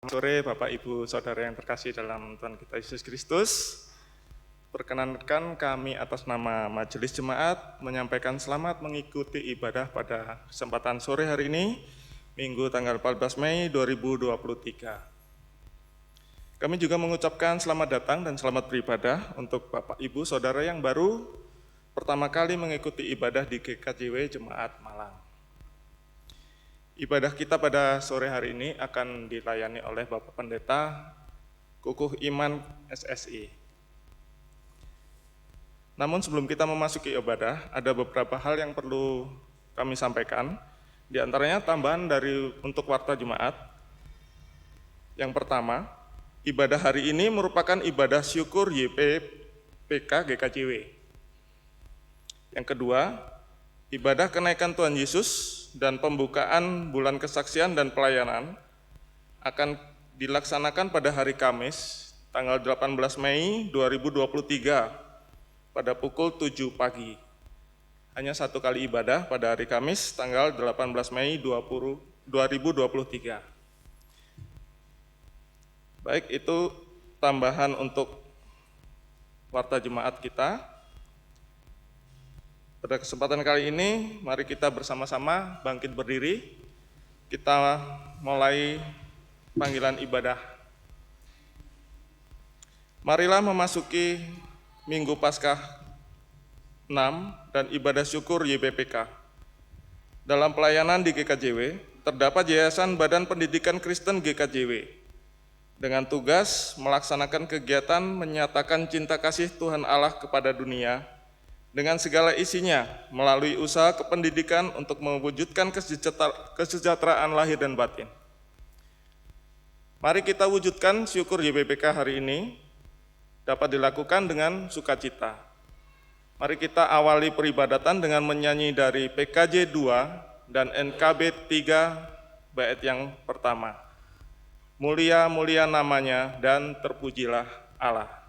Sore Bapak Ibu Saudara yang terkasih dalam Tuhan kita Yesus Kristus. Perkenankan kami atas nama Majelis Jemaat menyampaikan selamat mengikuti ibadah pada kesempatan sore hari ini, Minggu tanggal 14 Mei 2023. Kami juga mengucapkan selamat datang dan selamat beribadah untuk Bapak Ibu Saudara yang baru pertama kali mengikuti ibadah di GKJW Jemaat Malang. Ibadah kita pada sore hari ini akan dilayani oleh Bapak Pendeta Kukuh Iman SSI. Namun sebelum kita memasuki ibadah, ada beberapa hal yang perlu kami sampaikan. Di antaranya tambahan untuk warta jemaat. Yang pertama, ibadah hari ini merupakan ibadah syukur YPPK GKJW. Yang kedua, ibadah kenaikan Tuhan Yesus dan pembukaan bulan kesaksian dan pelayanan akan dilaksanakan pada hari Kamis, tanggal 18 Mei 2023 pada pukul 7 pagi. Hanya satu kali ibadah pada hari Kamis, tanggal 18 Mei 2023. Baik, itu tambahan untuk warta jemaat kita. Pada kesempatan kali ini, mari kita bersama-sama bangkit berdiri. Kita mulai panggilan ibadah. Marilah memasuki Minggu Paskah 6 dan ibadah syukur YPPK. Dalam pelayanan di GKJW, terdapat Yayasan Badan Pendidikan Kristen GKJW dengan tugas melaksanakan kegiatan menyatakan cinta kasih Tuhan Allah kepada dunia dengan segala isinya melalui usaha kependidikan untuk mewujudkan kesejahteraan lahir dan batin. Mari kita wujudkan syukur YPPK hari ini dapat dilakukan dengan sukacita. Mari kita awali peribadatan dengan menyanyi dari PKJ 2 dan NKB 3 bait yang pertama. Mulia-mulia namanya dan terpujilah Allah.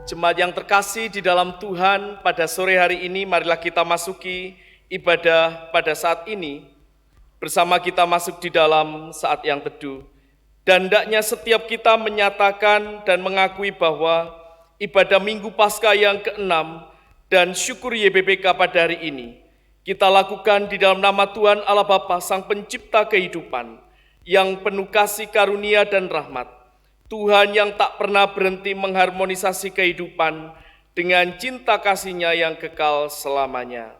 Jemaat yang terkasih di dalam Tuhan, pada sore hari ini marilah kita masuki ibadah pada saat ini. Bersama kita masuk di dalam saat yang teduh. Dan hendaknya setiap kita menyatakan dan mengakui bahwa ibadah Minggu Paskah yang ke-6 dan syukur YBPK pada hari ini kita lakukan di dalam nama Tuhan Allah Bapa Sang Pencipta kehidupan yang penuh kasih karunia dan rahmat. Tuhan yang tak pernah berhenti mengharmonisasi kehidupan dengan cinta kasih-Nya yang kekal selamanya.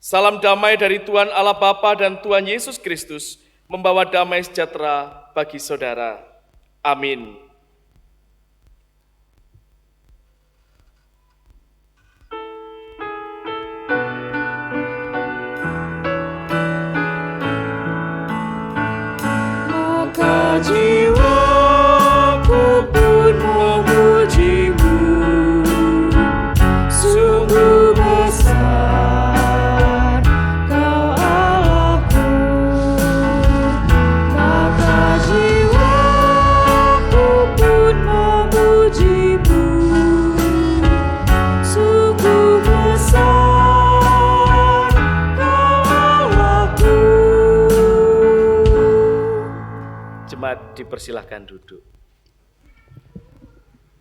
Salam damai dari Tuhan Allah Bapa dan Tuhan Yesus Kristus membawa damai sejahtera bagi saudara. Amin. Maka jiwaku pun memuji-Mu, sungguh besar Kau Allahku. Maka jiwaku pun memuji-Mu, sungguh besar Kau Allahku. Jemaat dipersilahkan duduk.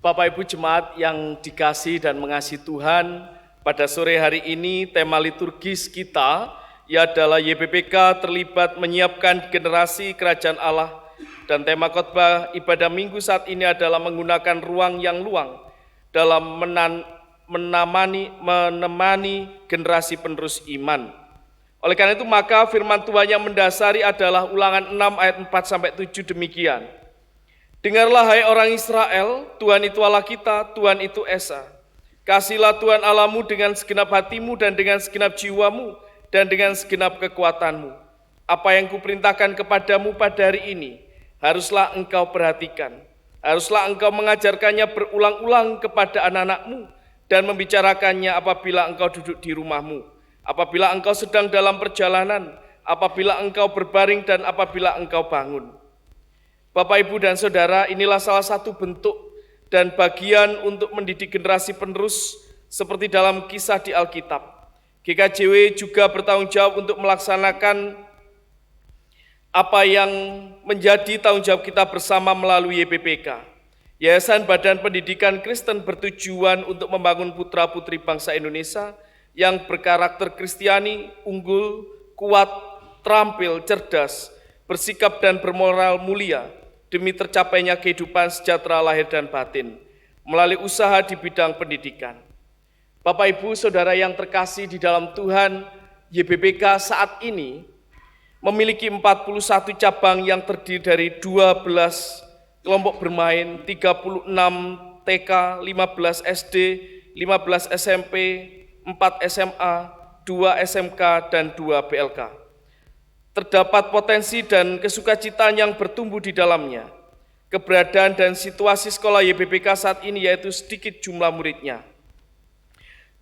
Bapak Ibu jemaat yang dikasih dan mengasihi Tuhan, pada sore hari ini tema liturgis kita adalah YBPK terlibat menyiapkan generasi kerajaan Allah, dan tema khotbah ibadah Minggu saat ini adalah menggunakan ruang yang luang dalam menemani generasi penerus iman. Oleh karena itu maka firman Tuhan yang mendasari adalah Ulangan 6 ayat 4-7 demikian. Dengarlah hai orang Israel, Tuhan itu Allah kita, Tuhan itu Esa. Kasihlah Tuhan Allahmu dengan segenap hatimu dan dengan segenap jiwamu dan dengan segenap kekuatanmu. Apa yang kuperintahkan kepadamu pada hari ini, haruslah engkau perhatikan. Haruslah engkau mengajarkannya berulang-ulang kepada anak-anakmu dan membicarakannya apabila engkau duduk di rumahmu, apabila engkau sedang dalam perjalanan, apabila engkau berbaring dan apabila engkau bangun. Bapak, Ibu, dan Saudara, inilah salah satu bentuk dan bagian untuk mendidik generasi penerus seperti dalam kisah di Alkitab. GKJW juga bertanggung jawab untuk melaksanakan apa yang menjadi tanggung jawab kita bersama melalui YBPK. Yayasan Badan Pendidikan Kristen bertujuan untuk membangun putra-putri bangsa Indonesia yang berkarakter Kristiani, unggul, kuat, terampil, cerdas, bersikap dan bermoral mulia, demi tercapainya kehidupan sejahtera lahir dan batin, melalui usaha di bidang pendidikan. Bapak, Ibu, Saudara yang terkasih di dalam Tuhan, YBPK saat ini memiliki 41 cabang yang terdiri dari 12 kelompok bermain, 36 TK, 15 SD, 15 SMP, 4 SMA, 2 SMK, dan 2 BLK. Terdapat potensi dan kesukacitaan yang bertumbuh di dalamnya. Keberadaan dan situasi sekolah YBPK saat ini yaitu sedikit jumlah muridnya.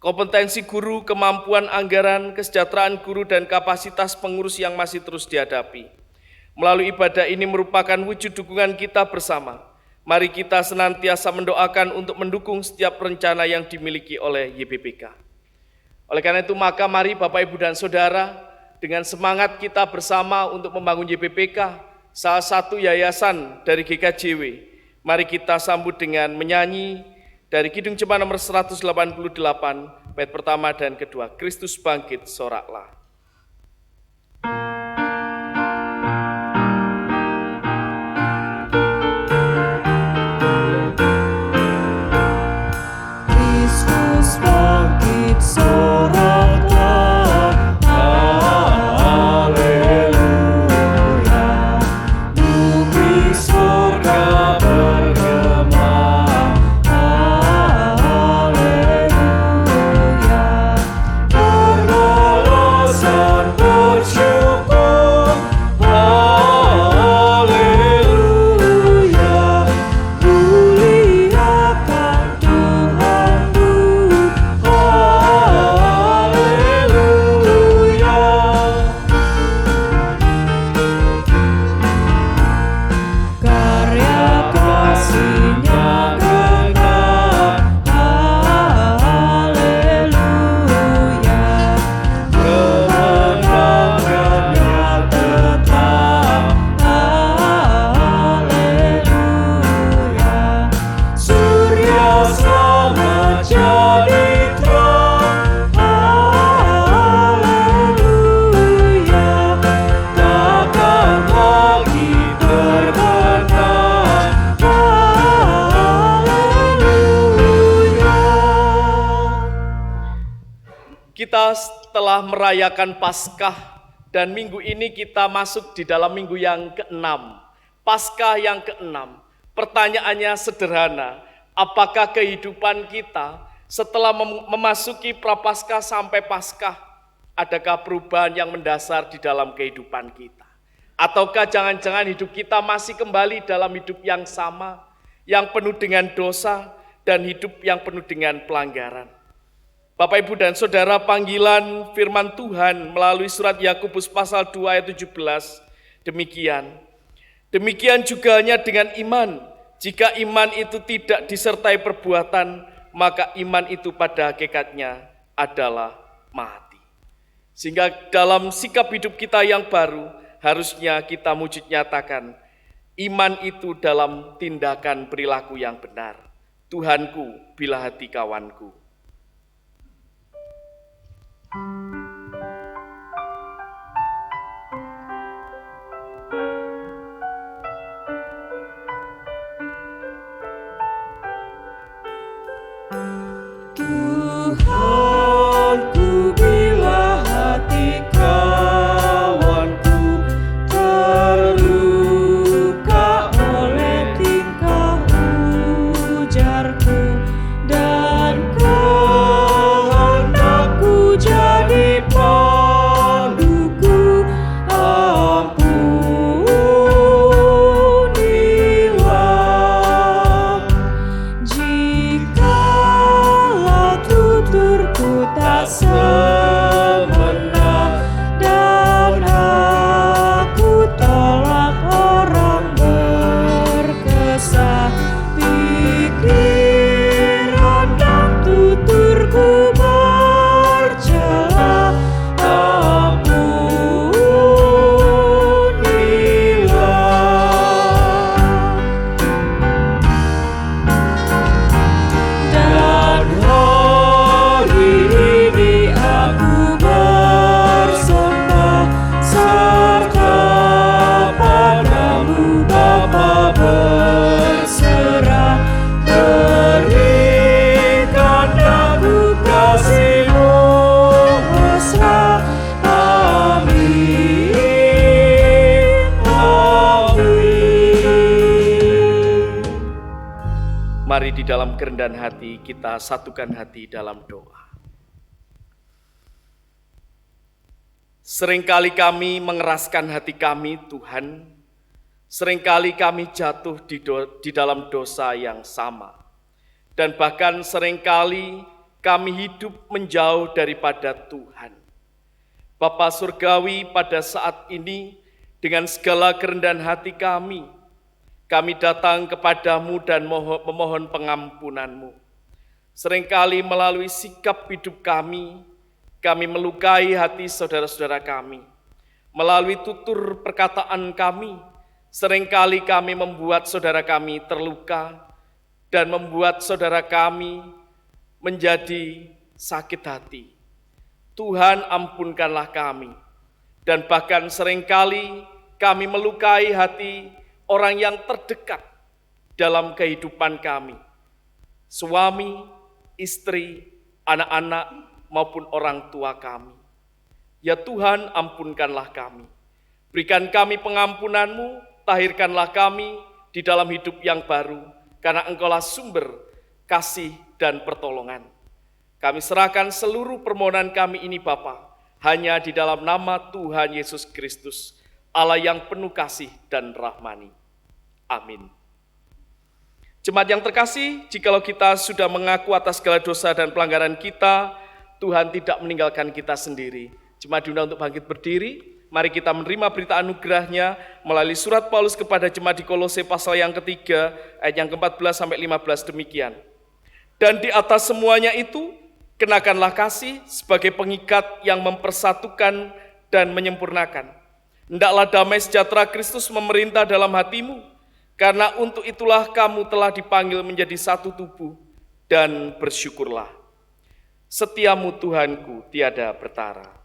Kompetensi guru, kemampuan anggaran, kesejahteraan guru, dan kapasitas pengurus yang masih terus dihadapi. Melalui ibadah ini merupakan wujud dukungan kita bersama. Mari kita senantiasa mendoakan untuk mendukung setiap rencana yang dimiliki oleh YBPK. Oleh karena itu maka mari Bapak, Ibu, dan Saudara, dengan semangat kita bersama untuk membangun YBPK, salah satu yayasan dari GKJW, mari kita sambut dengan menyanyi dari Kidung Jemaat nomor 188, bait pertama dan kedua, Kristus bangkit soraklah. Kristus bangkit soraklah. Berlolos kita telah merayakan Paskah dan minggu ini kita masuk di dalam minggu yang ke-6. Paskah yang ke-6. Pertanyaannya sederhana, apakah kehidupan kita setelah memasuki Prapaskah sampai Paskah, adakah perubahan yang mendasar di dalam kehidupan kita? Ataukah jangan-jangan hidup kita masih kembali dalam hidup yang sama, yang penuh dengan dosa dan hidup yang penuh dengan pelanggaran? Bapak, Ibu, dan Saudara, panggilan firman Tuhan melalui surat Yakobus pasal 2 ayat 17 demikian. Demikian juga hanya dengan iman. Jika iman itu tidak disertai perbuatan, maka iman itu pada hakikatnya adalah mati. Sehingga dalam sikap hidup kita yang baru, harusnya kita wujud nyatakan iman itu dalam tindakan perilaku yang benar. Tuhanku, bila hati kawanku. Tuhanku, bila hati kawanku terluka oleh tingkah ujarku dan kehendakku jadi panduku, ampunilah. Jikalau tuturku tak semena dan aku tolak orang berkesah, pikiran dan tuturku bercela, ampunilah. Dan hari ini aku bersembah serta padamu Bapa berserah, berikan aku kasih-Mu mesra. Amin, amin. Mari di dalam kerendahan hati kita satukan hati dalam doa. Seringkali kami mengeraskan hati kami, Tuhan. Seringkali kami jatuh di dalam dosa yang sama. Dan bahkan seringkali kami hidup menjauh daripada Tuhan. Bapa Surgawi, pada saat ini dengan segala kerendahan hati kami datang kepadamu dan memohon pengampunan-Mu. Seringkali melalui sikap hidup kami melukai hati saudara-saudara kami. Melalui tutur perkataan kami, seringkali kami membuat saudara kami terluka dan membuat saudara kami menjadi sakit hati. Tuhan, ampunkanlah kami. Dan bahkan seringkali kami melukai hati orang yang terdekat dalam kehidupan kami. Suami, istri, anak-anak, maupun orang tua kami. Ya Tuhan, ampunkanlah kami. Berikan kami pengampunan-Mu, tahirkanlah kami di dalam hidup yang baru, karena Engkaulah sumber kasih dan pertolongan. Kami serahkan seluruh permohonan kami ini Bapa, hanya di dalam nama Tuhan Yesus Kristus, Allah yang penuh kasih dan rahmani. Amin. Jemaat yang terkasih, jikalau kita sudah mengaku atas segala dosa dan pelanggaran kita, Tuhan tidak meninggalkan kita sendiri. Jemaat diundang untuk bangkit berdiri. Mari kita menerima berita anugerah-Nya melalui surat Paulus kepada jemaat di Kolose pasal yang ketiga, ayat yang ke-14 sampai 15 demikian. Dan di atas semuanya itu, kenakanlah kasih sebagai pengikat yang mempersatukan dan menyempurnakan. Hendaklah damai sejahtera Kristus memerintah dalam hatimu, karena untuk itulah kamu telah dipanggil menjadi satu tubuh, dan bersyukurlah. Setiamu Tuhanku tiada bertara.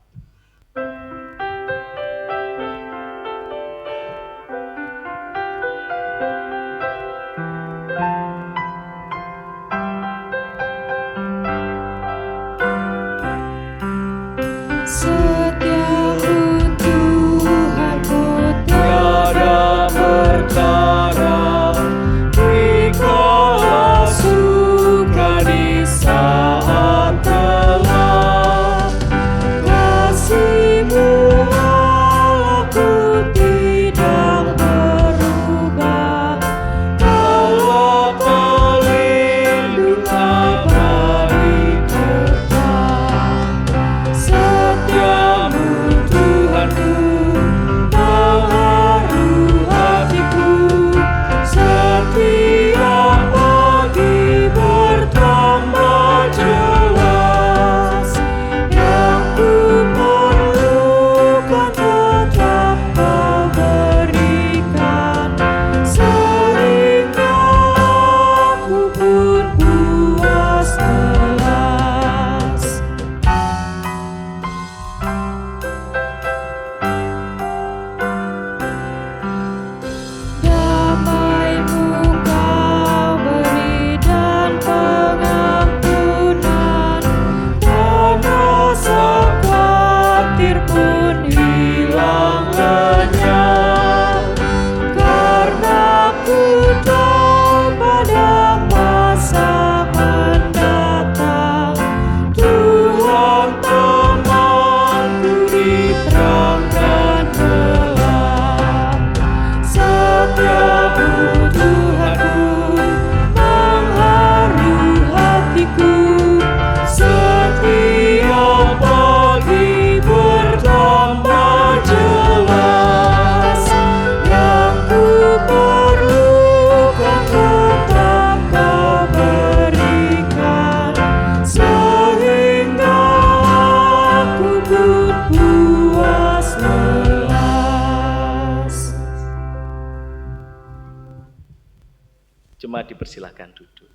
Jemaat dipersilahkan duduk.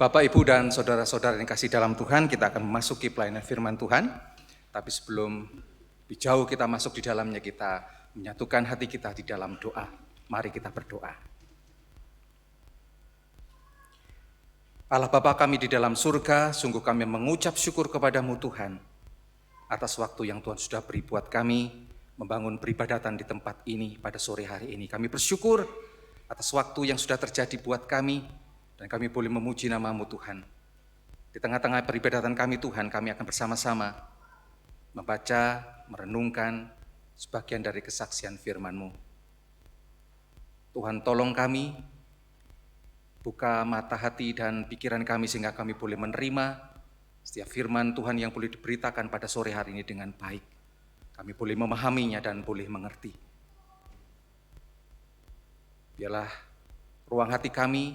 Bapak, Ibu, dan saudara-saudara yang kasih dalam Tuhan, kita akan memasuki pelayanan firman Tuhan. Tapi sebelum lebih jauh kita masuk di dalamnya, kita menyatukan hati kita di dalam doa. Mari kita berdoa. Allah Bapa kami di dalam surga, sungguh kami mengucap syukur kepadamu Tuhan, atas waktu yang Tuhan sudah beri buat kami, membangun peribadatan di tempat ini pada sore hari ini. Kami bersyukur atas waktu yang sudah terjadi buat kami, dan kami boleh memuji nama-Mu Tuhan. Di tengah-tengah peribadatan kami Tuhan, kami akan bersama-sama membaca, merenungkan sebagian dari kesaksian firman-Mu. Tuhan tolong kami, buka mata hati dan pikiran kami sehingga kami boleh menerima setiap firman Tuhan yang boleh diberitakan pada sore hari ini dengan baik. Kami boleh memahaminya dan boleh mengerti. Biarlah ruang hati kami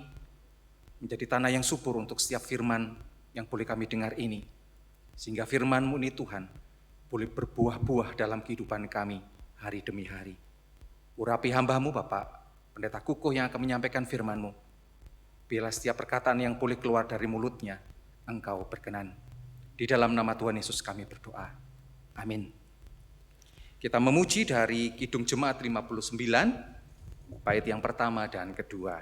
menjadi tanah yang subur untuk setiap firman yang boleh kami dengar ini. Sehingga firman-Mu ini Tuhan boleh berbuah-buah dalam kehidupan kami hari demi hari. Urapi hamba-Mu Bapak, Pendeta Kukuh yang akan menyampaikan firman-Mu. Biarlah setiap perkataan yang boleh keluar dari mulutnya, Engkau berkenan. Di dalam nama Tuhan Yesus kami berdoa. Amin. Kita memuji dari Kidung Jemaat 59, bait yang pertama dan kedua.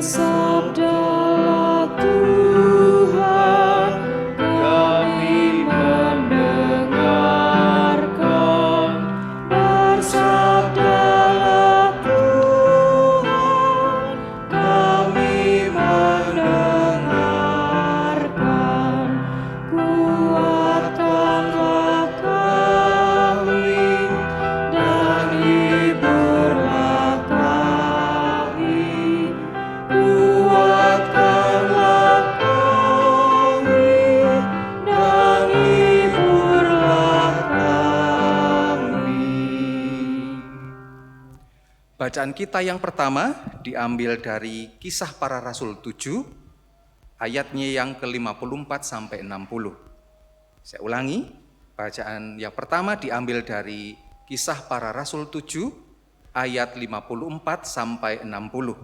Bersabdalah Tuhan, kami mendengarkan. Bersabdalah Tuhan, kami mendengarkan. Kuatkanlah kami dan hiburlah kami. Kuatkanlah kami dan hiburlah kami. Bacaan kita yang pertama diambil dari Kisah Para Rasul 7, ayatnya yang ke-54 sampai 60. Saya ulangi, bacaan yang pertama diambil dari Kisah Para Rasul 7, ayat 54 sampai 60.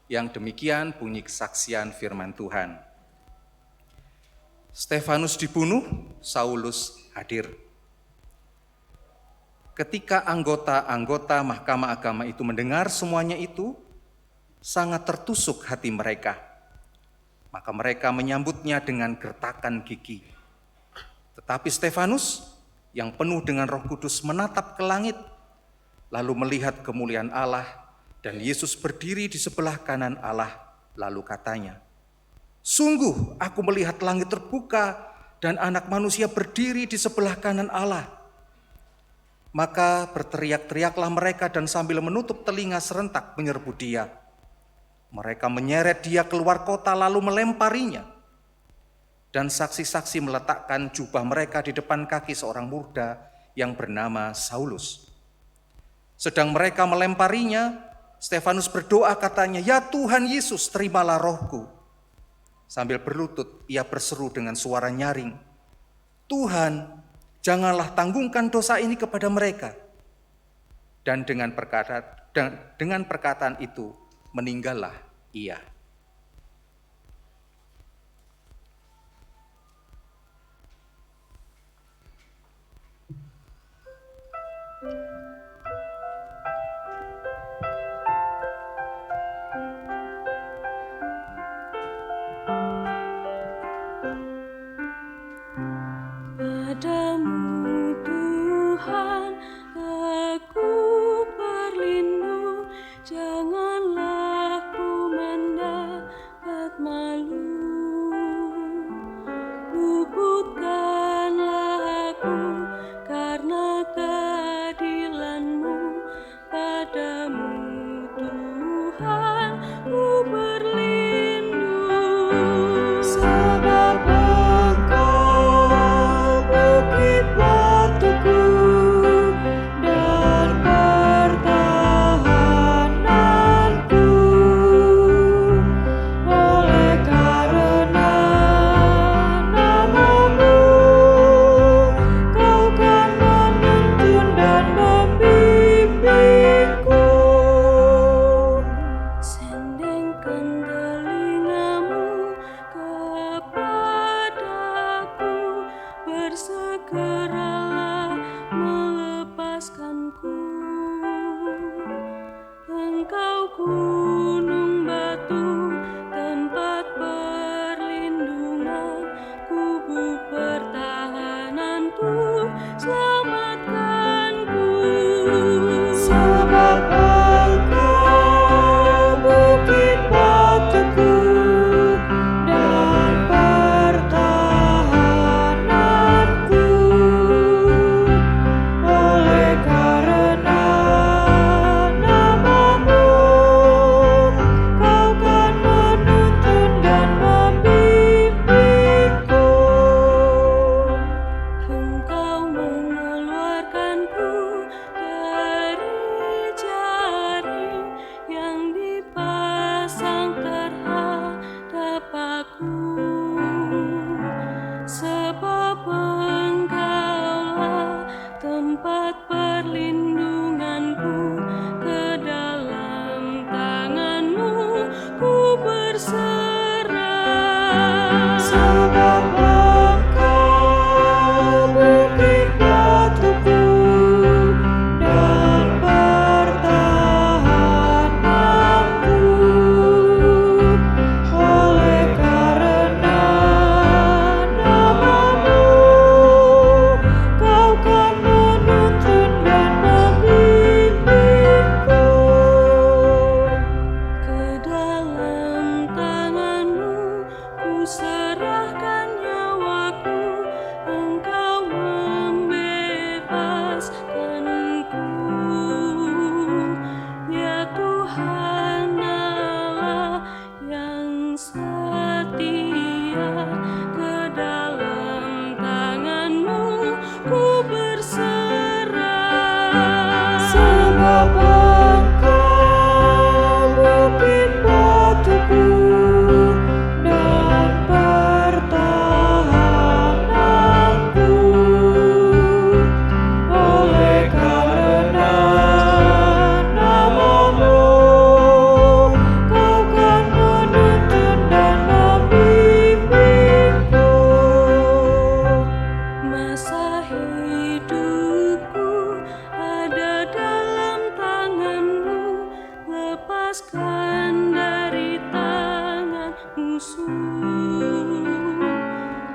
Yang demikian bunyi kesaksian firman Tuhan. Stefanus dibunuh, Saulus hadir. Ketika anggota-anggota Mahkamah Agama itu mendengar semuanya itu, sangat tertusuk hati mereka. Maka mereka menyambutnya dengan gertakan gigi. Tetapi Stefanus yang penuh dengan Roh Kudus menatap ke langit, lalu melihat kemuliaan Allah, dan Yesus berdiri di sebelah kanan Allah, lalu katanya, "Sungguh aku melihat langit terbuka dan Anak Manusia berdiri di sebelah kanan Allah." Maka berteriak-teriaklah mereka dan sambil menutup telinga serentak menyerbu dia. Mereka menyeret dia keluar kota lalu melemparinya. Dan saksi-saksi meletakkan jubah mereka di depan kaki seorang muda yang bernama Saulus. Sedang mereka melemparinya, Stefanus berdoa katanya, "Ya Tuhan Yesus, terimalah rohku." Sambil berlutut ia berseru dengan suara nyaring, "Tuhan, janganlah tanggungkan dosa ini kepada mereka." Dan dengan perkataan itu meninggallah ia. Padamu Tuhan aku berlindung, janganlah ku mendapat malu. Luputkanlah aku karena keadilan-Mu, padamu Tuhan ku berlindung. Sebab Engkau bukit batuku dan pertahananku. Oleh karena nama-Mu musuh.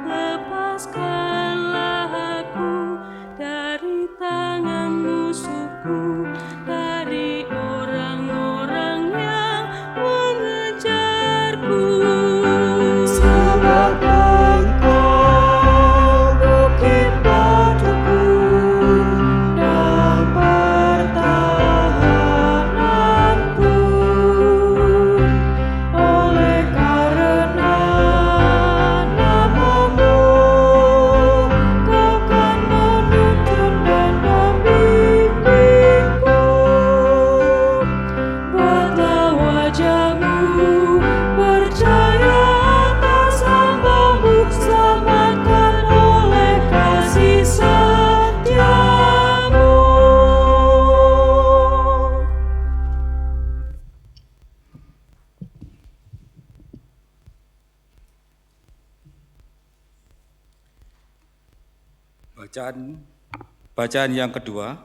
Lepaskanlah aku dari tangan musuhku, dari orang-orang yang mengejarku. Sebab Engkau bukit batuku dan pertahananku. Oleh karena namamu, Kau kan menuntun dan membimbingku. Buatlah wajahmu, percaya atas hamba-Mu, selamatkan oleh kasih setiamu. Bacaan yang kedua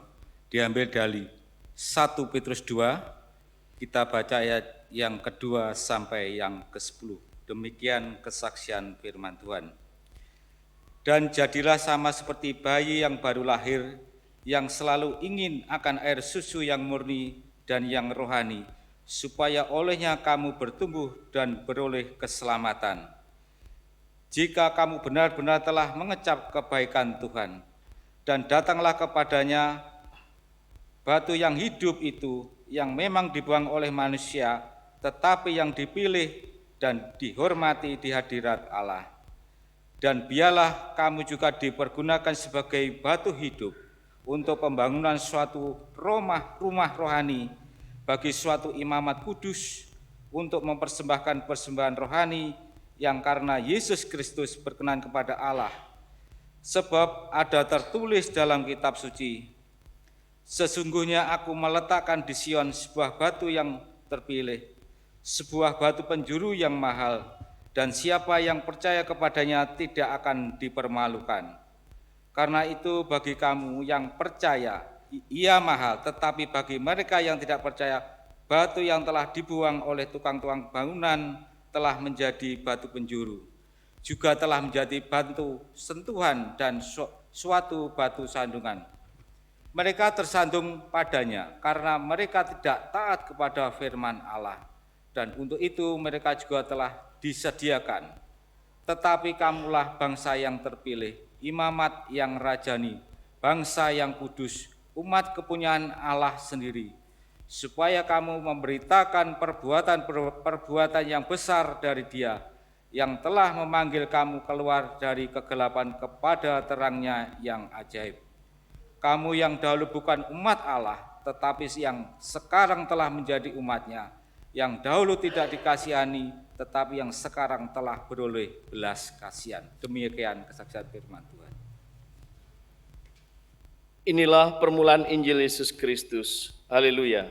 diambil dari 1 Petrus 2, kita baca ayat yang kedua sampai yang ke-10. Demikian kesaksian firman Tuhan. Dan jadilah sama seperti bayi yang baru lahir, yang selalu ingin akan air susu yang murni dan yang rohani, supaya olehnya kamu bertumbuh dan beroleh keselamatan. Jika kamu benar-benar telah mengecap kebaikan Tuhan, dan datanglah kepadanya batu yang hidup itu, yang memang dibuang oleh manusia, tetapi yang dipilih dan dihormati di hadirat Allah. Dan biarlah kamu juga dipergunakan sebagai batu hidup untuk pembangunan suatu rumah rohani, bagi suatu imamat kudus, untuk mempersembahkan persembahan rohani yang karena Yesus Kristus berkenan kepada Allah. Sebab ada tertulis dalam kitab suci, sesungguhnya aku meletakkan di Sion sebuah batu yang terpilih, sebuah batu penjuru yang mahal, dan siapa yang percaya kepadanya tidak akan dipermalukan. Karena itu bagi kamu yang percaya, ia mahal, tetapi bagi mereka yang tidak percaya, batu yang telah dibuang oleh tukang-tukang bangunan telah menjadi batu penjuru, juga telah menjadi batu sentuhan dan suatu batu sandungan. Mereka tersandung padanya karena mereka tidak taat kepada firman Allah, dan untuk itu mereka juga telah disediakan. Tetapi kamulah bangsa yang terpilih, imamat yang rajani, bangsa yang kudus, umat kepunyaan Allah sendiri, supaya kamu memberitakan perbuatan yang besar dari Dia, yang telah memanggil kamu keluar dari kegelapan kepada terangnya yang ajaib. Kamu yang dahulu bukan umat Allah, tetapi yang sekarang telah menjadi umat-Nya, yang dahulu tidak dikasihani, tetapi yang sekarang telah beroleh belas kasihan. Demikian kesaksian firman Tuhan. Inilah permulaan Injil Yesus Kristus. Haleluya.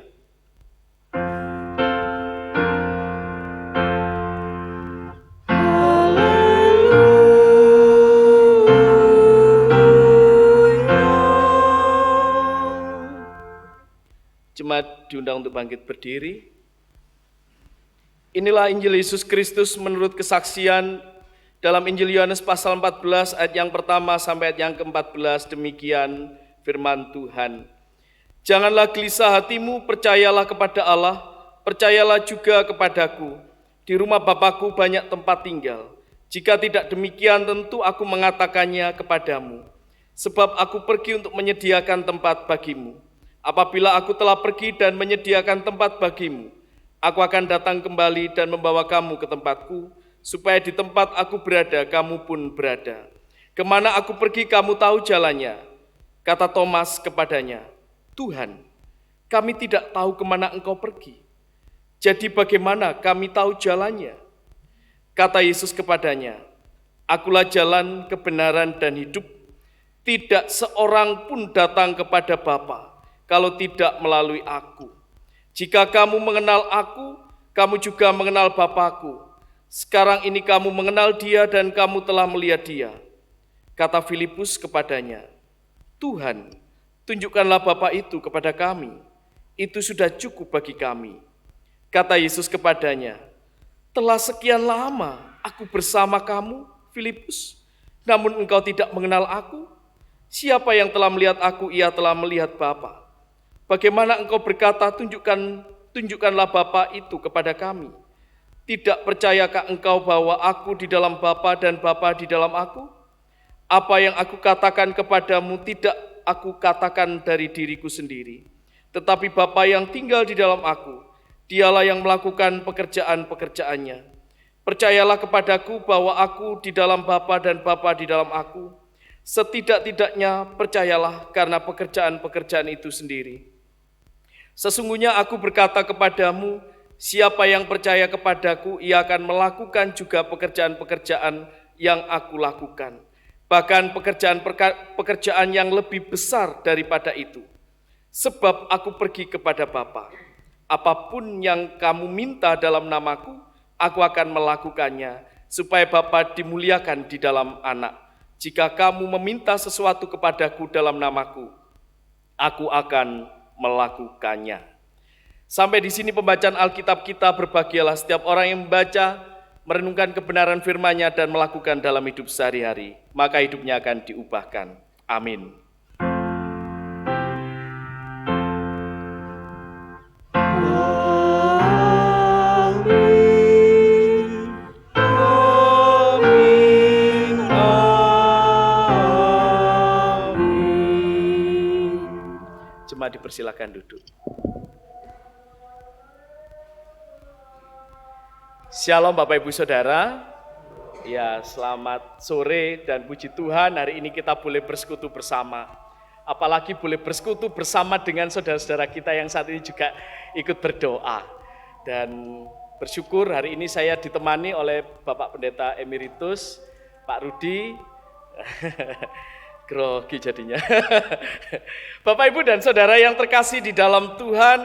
Jemaat diundang untuk bangkit berdiri. Inilah Injil Yesus Kristus menurut kesaksian dalam Injil Yohanes pasal 14 ayat yang pertama sampai ayat yang ke-14. Demikian firman Tuhan. Janganlah gelisah hatimu, percayalah kepada Allah, percayalah juga kepadaku. Di rumah Bapakku banyak tempat tinggal. Jika tidak demikian, tentu aku mengatakannya kepadamu. Sebab aku pergi untuk menyediakan tempat bagimu. Apabila aku telah pergi dan menyediakan tempat bagimu, aku akan datang kembali dan membawa kamu ke tempatku, supaya di tempat aku berada, kamu pun berada. Kemana aku pergi, kamu tahu jalannya. Kata Thomas kepadanya, Tuhan, kami tidak tahu kemana Engkau pergi. Jadi bagaimana kami tahu jalannya? Kata Yesus kepadanya, Akulah jalan, kebenaran, dan hidup. Tidak seorang pun datang kepada Bapa kalau tidak melalui aku. Jika kamu mengenal aku, kamu juga mengenal Bapa-Ku. Sekarang ini kamu mengenal Dia dan kamu telah melihat Dia. Kata Filipus kepadanya, Tuhan, tunjukkanlah Bapa itu kepada kami. Itu sudah cukup bagi kami. Kata Yesus kepadanya, Telah sekian lama aku bersama kamu, Filipus, namun engkau tidak mengenal aku. Siapa yang telah melihat aku, ia telah melihat Bapa. Bagaimana engkau berkata, tunjukkanlah Bapa itu kepada kami. Tidak percayakah engkau bahwa aku di dalam Bapa dan Bapa di dalam aku? Apa yang aku katakan kepadamu tidak aku katakan dari diriku sendiri, tetapi Bapa yang tinggal di dalam aku, dialah yang melakukan pekerjaan-pekerjaannya. Percayalah kepadaku bahwa aku di dalam Bapa dan Bapa di dalam aku. Setidak-tidaknya percayalah karena pekerjaan-pekerjaan itu sendiri. Sesungguhnya aku berkata kepadamu, siapa yang percaya kepadaku, ia akan melakukan juga pekerjaan-pekerjaan yang aku lakukan. Bahkan pekerjaan yang lebih besar daripada itu. Sebab aku pergi kepada Bapa. Apapun yang kamu minta dalam namaku, aku akan melakukannya, supaya Bapa dimuliakan di dalam Anak. Jika kamu meminta sesuatu kepadaku dalam namaku, aku akan melakukannya. Sampai di sini pembacaan Alkitab kita. Berbahagialah setiap orang yang membaca, merenungkan kebenaran firman-Nya dan melakukan dalam hidup sehari-hari, maka hidupnya akan diubahkan. Amin. Jemaat dipersilakan duduk. Shalom Bapak Ibu Saudara. Ya, selamat sore dan puji Tuhan, hari ini kita boleh bersekutu bersama. Apalagi boleh bersekutu bersama dengan saudara-saudara kita yang saat ini juga ikut berdoa. Dan bersyukur hari ini saya ditemani oleh Bapak Pendeta Emeritus, Pak Rudi. Grogi jadinya. Bapak Ibu dan Saudara yang terkasih di dalam Tuhan,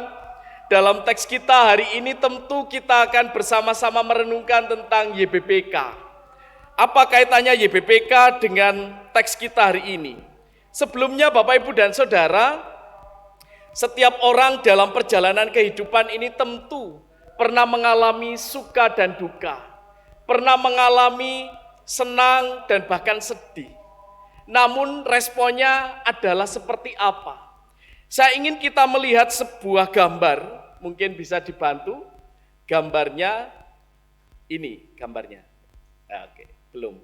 dalam teks kita hari ini tentu kita akan bersama-sama merenungkan tentang YBPK. Apa kaitannya YBPK dengan teks kita hari ini? Sebelumnya Bapak Ibu dan Saudara, setiap orang dalam perjalanan kehidupan ini tentu pernah mengalami suka dan duka, pernah mengalami senang dan bahkan sedih. Namun responnya adalah seperti apa? Saya ingin kita melihat sebuah gambar, mungkin bisa dibantu. Gambarnya ini, gambarnya. Oke, belum.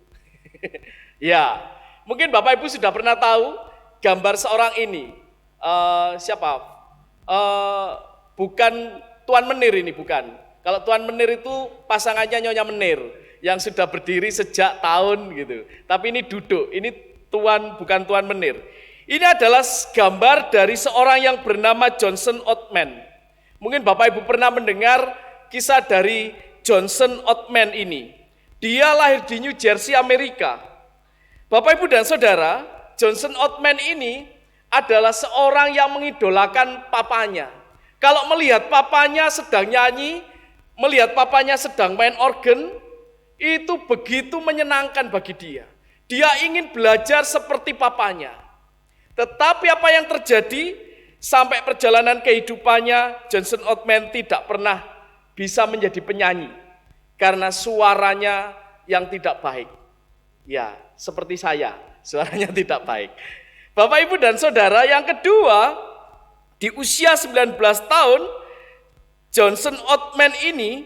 Ya, mungkin Bapak Ibu sudah pernah tahu gambar seorang ini. Siapa? Bukan Tuan Menir ini, bukan. Kalau Tuan Menir itu pasangannya Nyonya Menir yang sudah berdiri sejak tahun gitu. Tapi ini duduk, ini bukan Tuan Menir. Ini adalah gambar dari seorang yang bernama Johnson Oatman. Mungkin Bapak Ibu pernah mendengar kisah dari Johnson Oatman ini. Dia lahir di New Jersey, Amerika. Bapak Ibu dan Saudara, Johnson Oatman ini adalah seorang yang mengidolakan papanya. Kalau melihat papanya sedang nyanyi, melihat papanya sedang main organ, itu begitu menyenangkan bagi dia. Dia ingin belajar seperti papanya. Tetapi apa yang terjadi? Sampai perjalanan kehidupannya, Johnson Oatman tidak pernah bisa menjadi penyanyi. Karena suaranya yang tidak baik. Ya, seperti saya, suaranya tidak baik. Bapak, Ibu, dan Saudara, yang kedua, di usia 19 tahun, Johnson Oatman ini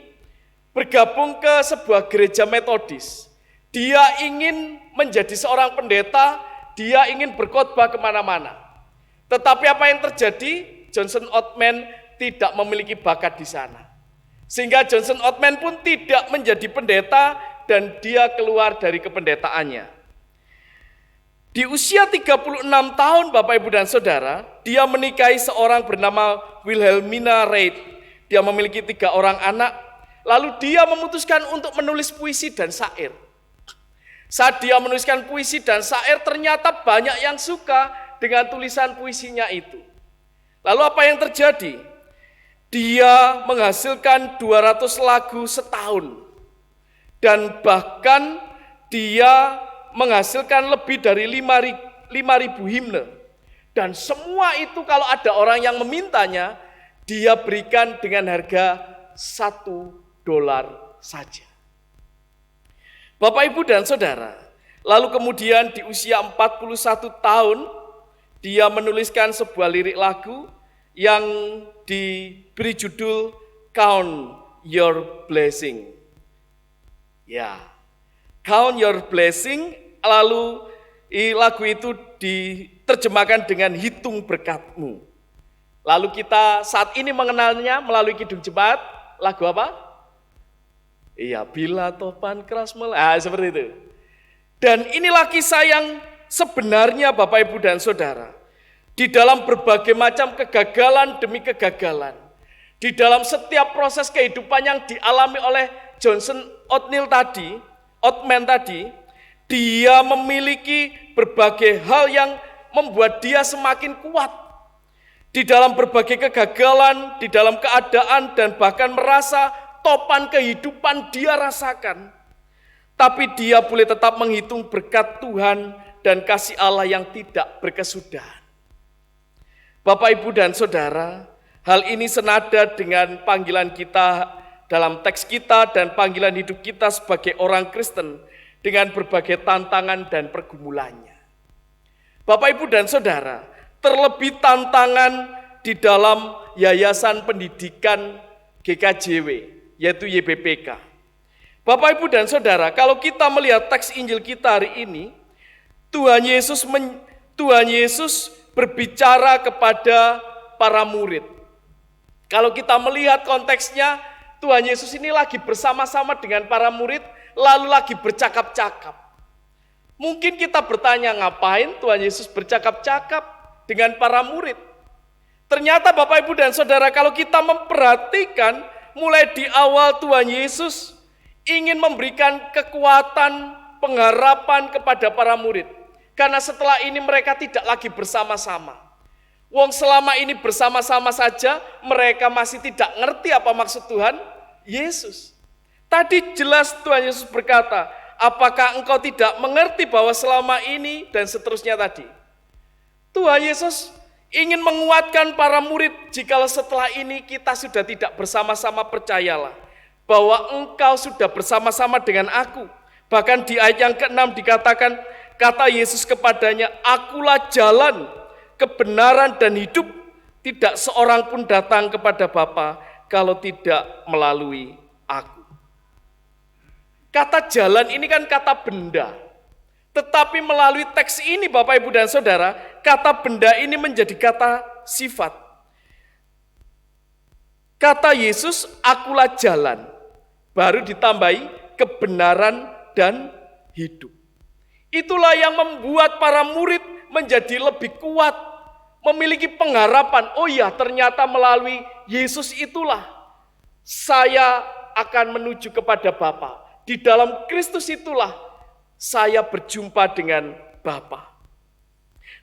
bergabung ke sebuah gereja Metodis. Dia ingin menjadi seorang pendeta, dia ingin berkhotbah kemana-mana. Tetapi apa yang terjadi? Johnson Oatman tidak memiliki bakat di sana. Sehingga Johnson Oatman pun tidak menjadi pendeta dan dia keluar dari kependetaannya. Di usia 36 tahun Bapak Ibu dan Saudara, dia menikahi seorang bernama Wilhelmina Reid. Dia memiliki 3 orang anak, lalu dia memutuskan untuk menulis puisi dan syair. Saat dia menuliskan puisi dan syair, ternyata banyak yang suka dengan tulisan puisinya itu. Lalu apa yang terjadi? Dia menghasilkan 200 lagu setahun. Dan bahkan dia menghasilkan lebih dari 5.000 himne. Dan semua itu kalau ada orang yang memintanya, dia berikan dengan harga $1 saja. Bapak, Ibu, dan Saudara, lalu kemudian di usia 41 tahun, dia menuliskan sebuah lirik lagu yang diberi judul Count Your Blessing. Ya, Count Your Blessing, lalu lagu itu diterjemahkan dengan hitung berkatmu. Lalu kita saat ini mengenalnya melalui Kidung Jemaat, lagu apa? Iya, bila topan keras seperti itu. Dan inilah kisah yang sebenarnya Bapak, Ibu, dan Saudara. Di dalam berbagai macam kegagalan demi kegagalan. Di dalam setiap proses kehidupan yang dialami oleh Johnson Oatman tadi, dia memiliki berbagai hal yang membuat dia semakin kuat. Di dalam berbagai kegagalan, di dalam keadaan, dan bahkan merasa topan kehidupan dia rasakan. Tapi dia boleh tetap menghitung berkat Tuhan dan kasih Allah yang tidak berkesudahan. Bapak, Ibu, dan Saudara, hal ini senada dengan panggilan kita dalam teks kita dan panggilan hidup kita sebagai orang Kristen dengan berbagai tantangan dan pergumulannya. Bapak, Ibu, dan Saudara, terlebih tantangan di dalam Yayasan Pendidikan GKJW, yaitu YBPK. Bapak, Ibu, dan Saudara, kalau kita melihat teks Injil kita hari ini, Tuhan Yesus berbicara kepada para murid. Kalau kita melihat konteksnya, Tuhan Yesus ini lagi bersama-sama dengan para murid, lalu lagi bercakap-cakap. Mungkin kita bertanya, ngapain Tuhan Yesus bercakap-cakap dengan para murid? Ternyata Bapak, Ibu, dan Saudara, kalau kita memperhatikan, mulai di awal Tuhan Yesus ingin memberikan kekuatan, pengharapan kepada para murid. Karena setelah ini mereka tidak lagi bersama-sama. Wong selama ini bersama-sama saja, mereka masih tidak ngerti apa maksud Tuhan Yesus. Tadi jelas Tuhan Yesus berkata, apakah engkau tidak mengerti bahwa selama ini dan seterusnya tadi. Tuhan Yesus ingin menguatkan para murid, jikalau setelah ini kita sudah tidak bersama-sama, percayalah bahwa engkau sudah bersama-sama dengan aku. Bahkan di ayat yang ke-6 dikatakan, kata Yesus kepadanya, akulah jalan, kebenaran, dan hidup. Tidak seorang pun datang kepada Bapa kalau tidak melalui aku. Kata jalan ini kan kata benda. Tetapi melalui teks ini Bapak, Ibu, dan Saudara, kata benda ini menjadi kata sifat. Kata Yesus, akulah jalan. Baru ditambahi kebenaran dan hidup. Itulah yang membuat para murid menjadi lebih kuat, memiliki pengharapan. Oh ya, ternyata melalui Yesus itulah saya akan menuju kepada Bapa. Di dalam Kristus itulah saya berjumpa dengan Bapa.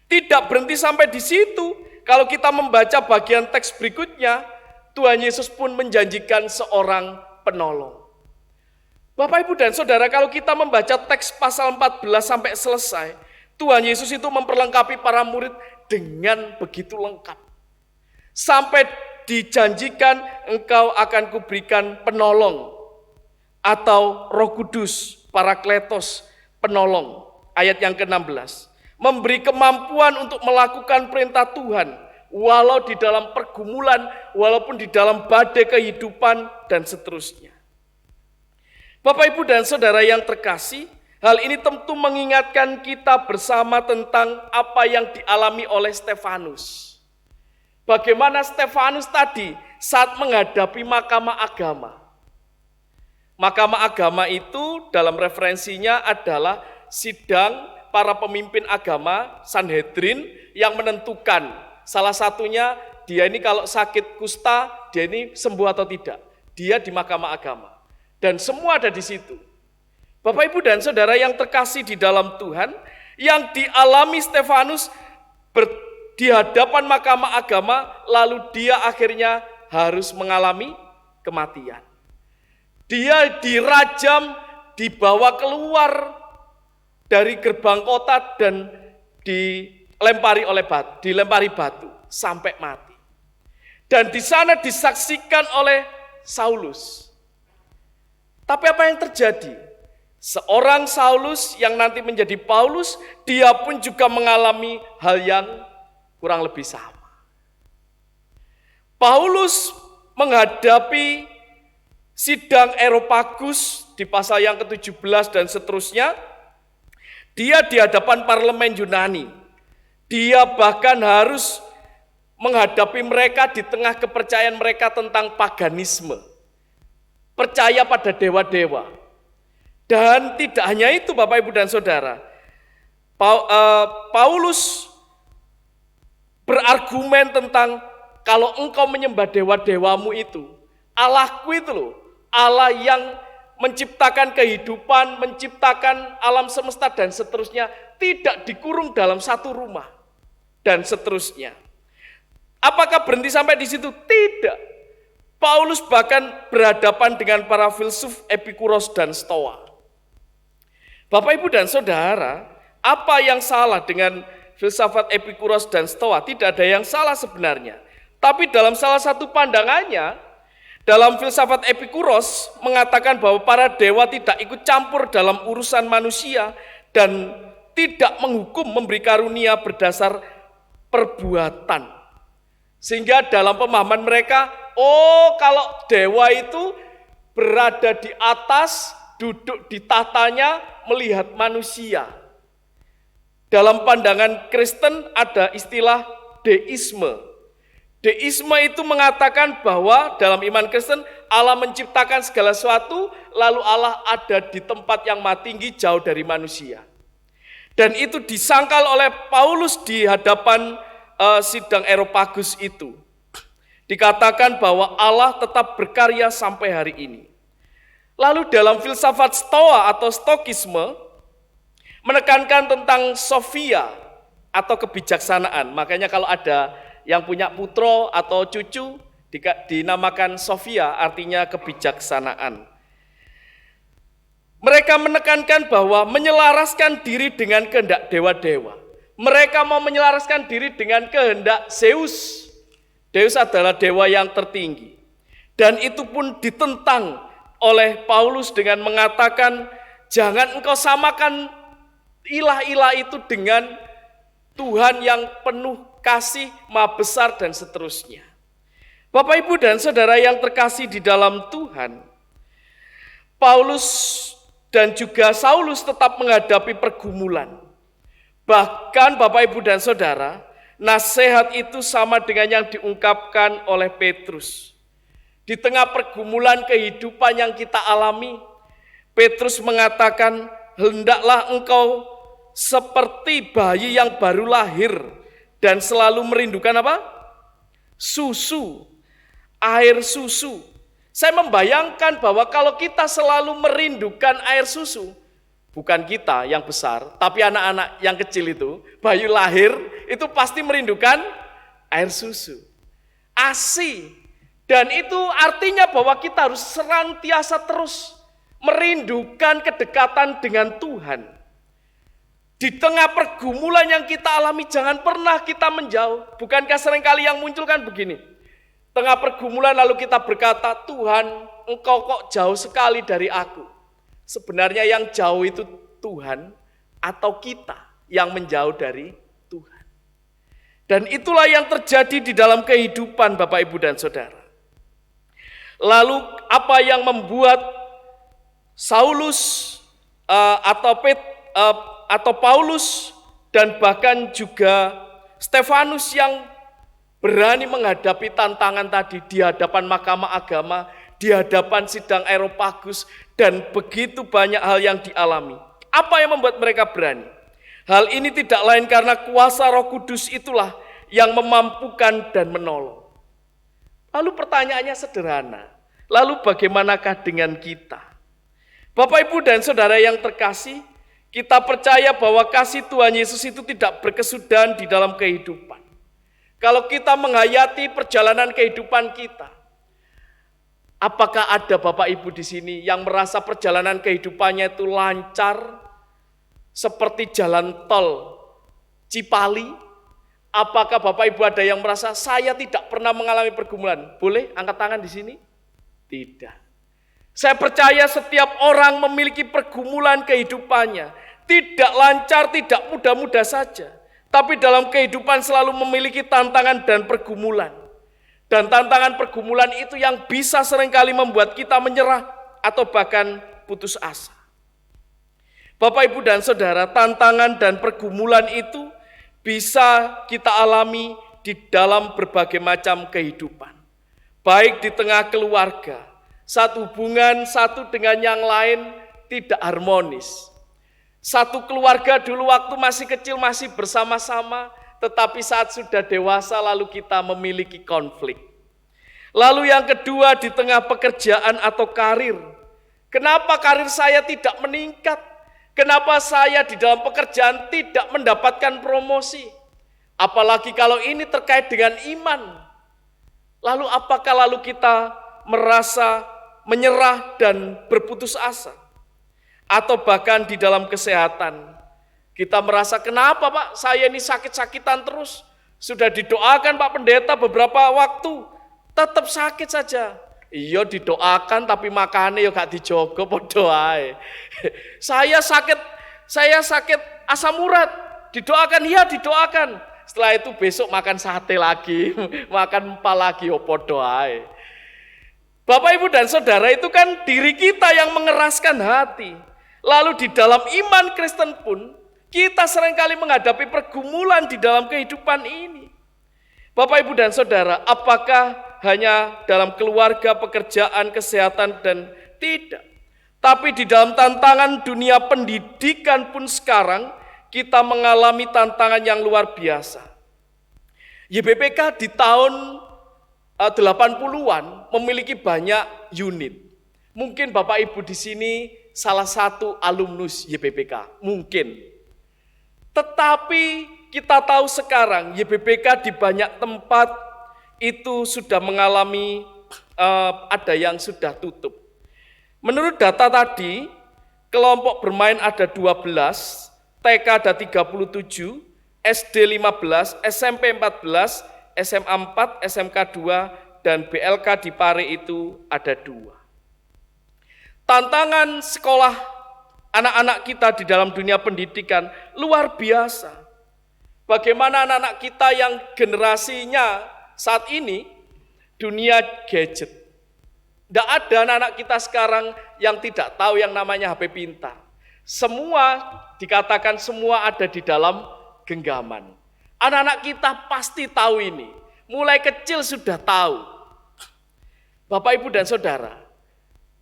Tidak berhenti sampai di situ. Kalau kita membaca bagian teks berikutnya, Tuhan Yesus pun menjanjikan seorang penolong. Bapak, Ibu, dan Saudara, kalau kita membaca teks pasal 14 sampai selesai, Tuhan Yesus itu memperlengkapi para murid dengan begitu lengkap. Sampai dijanjikan, engkau akan kuberikan penolong atau Roh Kudus, Parakletos, penolong. Ayat yang ke-16. Memberi kemampuan untuk melakukan perintah Tuhan, walau di dalam pergumulan, walaupun di dalam badai kehidupan, dan seterusnya. Bapak, Ibu, dan Saudara yang terkasih, hal ini tentu mengingatkan kita bersama tentang apa yang dialami oleh Stefanus. Bagaimana Stefanus tadi saat menghadapi mahkamah agama. Mahkamah agama itu dalam referensinya adalah sidang para pemimpin agama, Sanhedrin, yang menentukan. Salah satunya, dia ini kalau sakit kusta, dia ini sembuh atau tidak. Dia di mahkamah agama. Dan semua ada di situ. Bapak, Ibu, dan Saudara yang terkasih di dalam Tuhan, yang dialami Stefanus di hadapan mahkamah agama, lalu dia akhirnya harus mengalami kematian. Dia dirajam, dibawa keluar dari gerbang kota dan dilempari batu sampai mati. Dan di sana disaksikan oleh Saulus. Tapi apa yang terjadi? Seorang Saulus yang nanti menjadi Paulus, dia pun juga mengalami hal yang kurang lebih sama. Paulus menghadapi sidang Areopagus di pasal yang ke-17 dan seterusnya. Dia di hadapan parlemen Yunani. Dia bahkan harus menghadapi mereka di tengah kepercayaan mereka tentang paganisme. Percaya pada dewa-dewa. Dan tidak hanya itu Bapak Ibu dan Saudara. Paulus berargumen tentang kalau engkau menyembah dewa-dewamu itu, Allahku itu loh, Allah yang menciptakan kehidupan, menciptakan alam semesta dan seterusnya, tidak dikurung dalam satu rumah dan seterusnya. Apakah berhenti sampai di situ? Tidak. Paulus bahkan berhadapan dengan para filsuf Epikuros dan Stoa. Bapak Ibu dan Saudara, apa yang salah dengan filsafat Epikuros dan Stoa? Tidak ada yang salah sebenarnya. Tapi dalam salah satu pandangannya, dalam filsafat Epikuros mengatakan bahwa para dewa tidak ikut campur dalam urusan manusia dan tidak menghukum memberi karunia berdasar perbuatan. Sehingga dalam pemahaman mereka, kalau dewa itu berada di atas, duduk di tatanya, melihat manusia. Dalam pandangan Kristen ada istilah deisme. Deisme itu mengatakan bahwa dalam iman Kristen Allah menciptakan segala sesuatu, lalu Allah ada di tempat yang maha tinggi jauh dari manusia. Dan itu disangkal oleh Paulus di hadapan sidang Areopagus itu. Dikatakan bahwa Allah tetap berkarya sampai hari ini. Lalu dalam filsafat Stoa atau Stokisme menekankan tentang Sophia atau kebijaksanaan. Makanya kalau ada yang punya putra atau cucu dinamakan Sophia, artinya kebijaksanaan. Mereka menekankan bahwa menyelaraskan diri dengan kehendak dewa-dewa. Mereka mau menyelaraskan diri dengan kehendak Zeus. Zeus adalah dewa yang tertinggi. Dan itu pun ditentang oleh Paulus dengan mengatakan, jangan engkau samakan ilah-ilah itu dengan Tuhan yang penuh kasih, maha besar dan seterusnya. Bapak Ibu dan Saudara yang terkasih di dalam Tuhan, Paulus dan juga Saulus tetap menghadapi pergumulan. Bahkan Bapak Ibu dan Saudara, nasihat itu sama dengan yang diungkapkan oleh Petrus. Di tengah pergumulan kehidupan yang kita alami, Petrus mengatakan, hendaklah engkau seperti bayi yang baru lahir dan selalu merindukan apa? Susu, air susu. Saya membayangkan bahwa kalau kita selalu merindukan air susu, bukan kita yang besar, tapi anak-anak yang kecil itu, bayi lahir itu pasti merindukan air susu, ASI. Dan itu artinya bahwa kita harus senantiasa terus merindukan kedekatan dengan Tuhan. Di tengah pergumulan yang kita alami, jangan pernah kita menjauh. Bukankah seringkali yang muncul kan begini, tengah pergumulan lalu kita berkata, Tuhan, engkau kok jauh sekali dari aku. Sebenarnya yang jauh itu Tuhan atau kita yang menjauh dari Tuhan. Dan itulah yang terjadi di dalam kehidupan Bapak, Ibu, dan Saudara. Lalu apa yang membuat Saulus atau Paulus dan bahkan juga Stefanus yang berani menghadapi tantangan tadi di hadapan mahkamah agama, di hadapan sidang Areopagus, dan begitu banyak hal yang dialami. Apa yang membuat mereka berani? Hal ini tidak lain karena kuasa Roh Kudus itulah yang memampukan dan menolong. Lalu pertanyaannya sederhana, lalu bagaimanakah dengan kita? Bapak, Ibu, dan Saudara yang terkasih, kita percaya bahwa kasih Tuhan Yesus itu tidak berkesudahan di dalam kehidupan. Kalau kita menghayati perjalanan kehidupan kita, apakah ada Bapak Ibu di sini yang merasa perjalanan kehidupannya itu lancar seperti jalan tol Cipali? Apakah Bapak Ibu ada yang merasa saya tidak pernah mengalami pergumulan? Boleh angkat tangan di sini? Tidak. Saya percaya setiap orang memiliki pergumulan kehidupannya. Tidak lancar, tidak mudah-mudah saja. Tapi dalam kehidupan selalu memiliki tantangan dan pergumulan. Dan tantangan pergumulan itu yang bisa seringkali membuat kita menyerah atau bahkan putus asa. Bapak, Ibu, dan Saudara, tantangan dan pergumulan itu bisa kita alami di dalam berbagai macam kehidupan. Baik di tengah keluarga, saat hubungan satu dengan yang lain tidak harmonis. Satu keluarga dulu waktu masih kecil masih bersama-sama, tetapi saat sudah dewasa lalu kita memiliki konflik. Lalu yang kedua di tengah pekerjaan atau karir. Kenapa karir saya tidak meningkat? Kenapa saya di dalam pekerjaan tidak mendapatkan promosi? Apalagi kalau ini terkait dengan iman. Lalu apakah lalu kita merasa menyerah dan berputus asa? Atau bahkan di dalam kesehatan, kita merasa kenapa Pak, saya ini sakit-sakitan terus. Sudah didoakan Pak Pendeta beberapa waktu, tetap sakit saja. Iya didoakan tapi makannya ya gak dijogo podo ae. Saya sakit asam urat, didoakan, iya didoakan. Setelah itu besok makan sate lagi, makan empal lagi, ya podo ae. Bapak, Ibu, dan Saudara, itu kan diri kita yang mengeraskan hati. Lalu di dalam iman Kristen pun, kita seringkali menghadapi pergumulan di dalam kehidupan ini. Bapak, Ibu, dan Saudara, apakah hanya dalam keluarga, pekerjaan, kesehatan, dan tidak. Tapi di dalam tantangan dunia pendidikan pun sekarang, kita mengalami tantangan yang luar biasa. YBPK di tahun 80-an memiliki banyak unit. Mungkin Bapak Ibu di sini salah satu alumnus YBPK, mungkin. Tetapi kita tahu sekarang YBPK di banyak tempat itu sudah mengalami ada yang sudah tutup. Menurut data tadi, kelompok bermain ada 12, TK ada 37, SD 15, SMP 14, SMA 4, SMK 2, dan BLK di Pare itu ada 2. Tantangan sekolah anak-anak kita di dalam dunia pendidikan luar biasa. Bagaimana anak-anak kita yang generasinya saat ini dunia gadget. Tidak ada anak-anak kita sekarang yang tidak tahu yang namanya HP pintar. Semua dikatakan semua ada di dalam genggaman. Anak-anak kita pasti tahu ini. Mulai kecil sudah tahu. Bapak, Ibu, dan Saudara,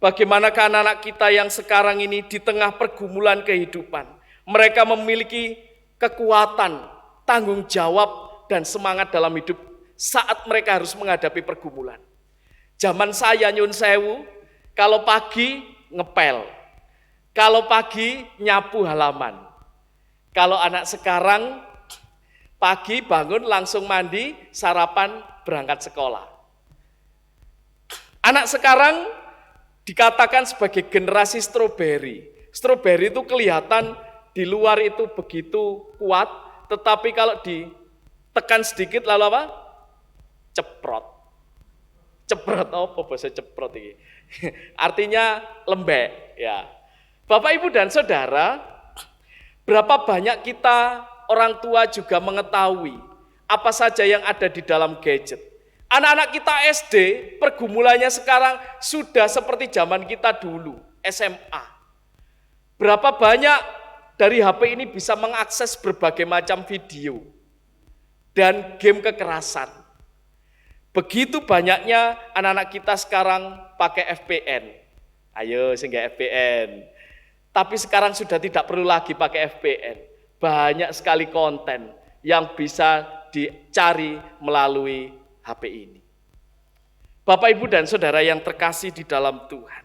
bagaimanakah anak-anak kita yang sekarang ini di tengah pergumulan kehidupan, mereka memiliki kekuatan, tanggung jawab, dan semangat dalam hidup saat mereka harus menghadapi pergumulan. Zaman saya nyun sewu, kalau pagi ngepel, kalau pagi nyapu halaman. Kalau anak sekarang pagi bangun langsung mandi, sarapan, berangkat sekolah. Anak sekarang dikatakan sebagai generasi stroberi. Stroberi itu kelihatan di luar itu begitu kuat, tetapi kalau ditekan sedikit lalu apa? Ceprot. Ceprot apa bahasa ceprot ini? Artinya lembek ya. Bapak, Ibu, dan Saudara, berapa banyak kita orang tua juga mengetahui apa saja yang ada di dalam gadget. Anak-anak kita SD, pergumulannya sekarang sudah seperti zaman kita dulu, SMA. Berapa banyak dari HP ini bisa mengakses berbagai macam video dan game kekerasan. Begitu banyaknya anak-anak kita sekarang pakai VPN. Ayo, sehingga VPN. Tapi sekarang sudah tidak perlu lagi pakai VPN. Banyak sekali konten yang bisa dicari melalui HP ini. Bapak, Ibu, dan Saudara yang terkasih di dalam Tuhan.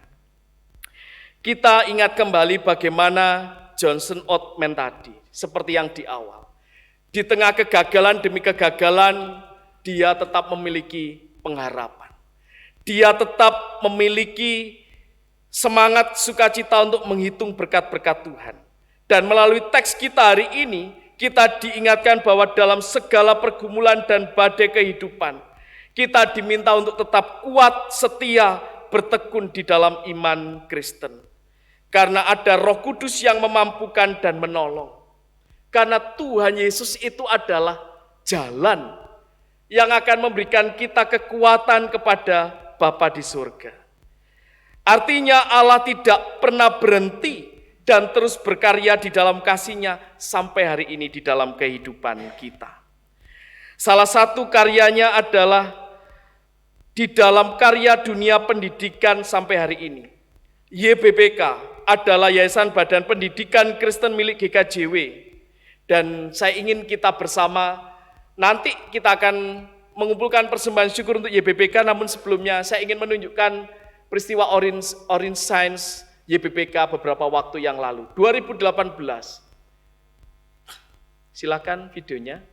Kita ingat kembali bagaimana Johnson Oatman tadi, seperti yang di awal. Di tengah kegagalan demi kegagalan, dia tetap memiliki pengharapan. Dia tetap memiliki semangat sukacita untuk menghitung berkat-berkat Tuhan. Dan melalui teks kita hari ini, kita diingatkan bahwa dalam segala pergumulan dan badai kehidupan, kita diminta untuk tetap kuat, setia, bertekun di dalam iman Kristen. Karena ada Roh Kudus yang memampukan dan menolong. Karena Tuhan Yesus itu adalah jalan yang akan memberikan kita kekuatan kepada Bapa di surga. Artinya Allah tidak pernah berhenti dan terus berkarya di dalam kasih-Nya sampai hari ini di dalam kehidupan kita. Salah satu karyanya adalah di dalam karya dunia pendidikan sampai hari ini. YBPK adalah Yayasan Badan Pendidikan Kristen milik GKJW. Dan saya ingin kita bersama, nanti kita akan mengumpulkan persembahan syukur untuk YBPK, namun sebelumnya saya ingin menunjukkan peristiwa Orange Science YBPK beberapa waktu yang lalu, 2018. Silakan videonya.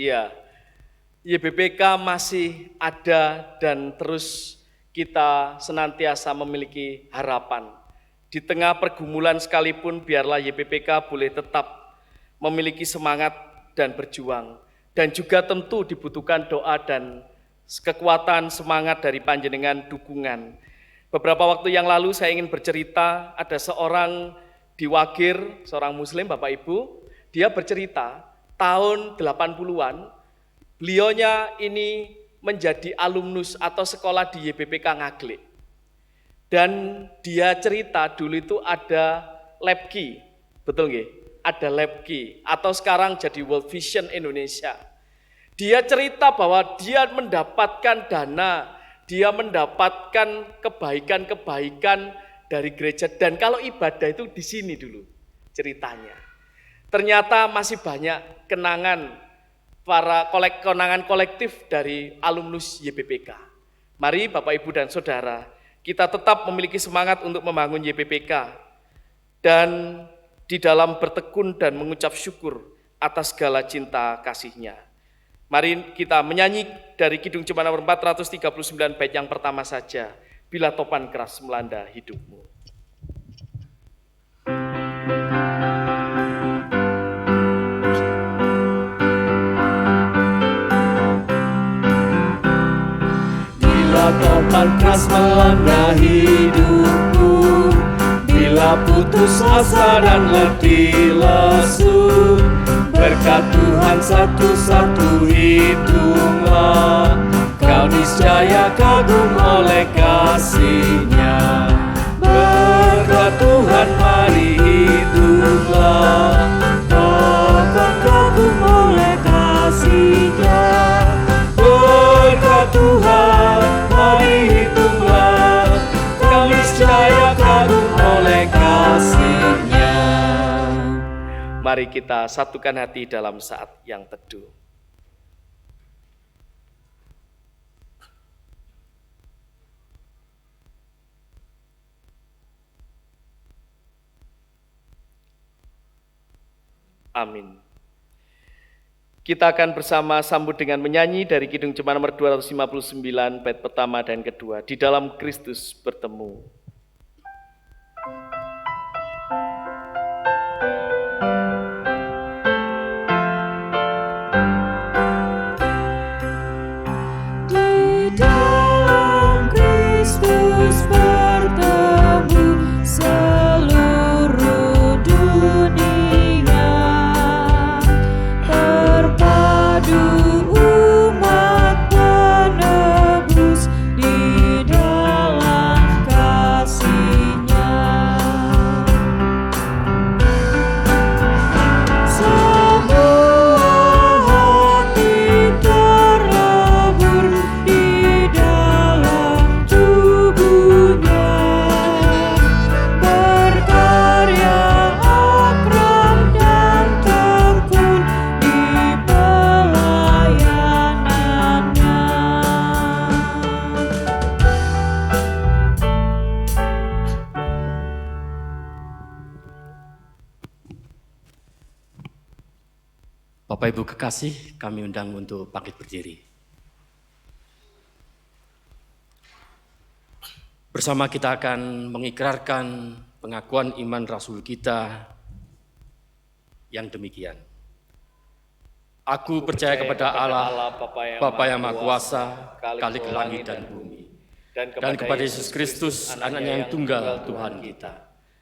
Iya, YBPK masih ada dan terus kita senantiasa memiliki harapan. Di tengah pergumulan sekalipun biarlah YBPK boleh tetap memiliki semangat dan berjuang. Dan juga tentu dibutuhkan doa dan kekuatan semangat dari panjenengan dukungan. Beberapa waktu yang lalu saya ingin bercerita, ada seorang di Wagir, seorang muslim Bapak Ibu, dia bercerita tahun 80-an, beliaunya ini menjadi alumnus atau sekolah di YBPK Ngaglik. Dan dia cerita dulu itu ada Labki, betul nggih? Ada Labki atau sekarang jadi World Vision Indonesia. Dia cerita bahwa dia mendapatkan dana, dia mendapatkan kebaikan-kebaikan dari gereja, dan kalau ibadah itu di sini dulu ceritanya. Ternyata masih banyak kenangan kenangan kolektif dari alumnus YBPK. Mari Bapak Ibu dan Saudara, kita tetap memiliki semangat untuk membangun YBPK dan di dalam bertekun dan mengucap syukur atas segala cinta kasih-Nya. Mari kita menyanyi dari Kidung Jemaat nomor 439 bait yang pertama saja, Bila Topan Keras Melanda Hidupmu. Topan keras melanda hidupku, bila putus asa dan letih lesu, berkat Tuhan satu-satu hitunglah, kau niscaya kagum oleh kasih-Nya. Berkat Tuhan mari hitunglah, kau akan kagum oleh kasih-Nya. Berkat Tuhan mari hitunglah, kau niscaya kagum oleh kasih-Nya. Mari kita satukan hati dalam saat yang teduh. Amin. Kita akan bersama sambut dengan menyanyi dari Kidung Jemaat nomor 259, bait pertama dan kedua, Di Dalam Kristus Bertemu. Di dalam Kristus bertemu seluruh dunia, terpadu umat penebus di dalam kasih-Nya. Semua hati terlebur di dalam tubuh-Nya, berkarya akrab dan tekun di pelayanan-Nya. Bapak Ibu kekasih, kami undang untuk bangkit berdiri. Bersama kita akan mengikrarkan pengakuan iman Rasul kita yang demikian. Aku percaya kepada Allah, Bapa yang Maha Kuasa, Khalik langit dan bumi, dan kepada Yesus Kristus, Anaknya yang tunggal Tuhan kita,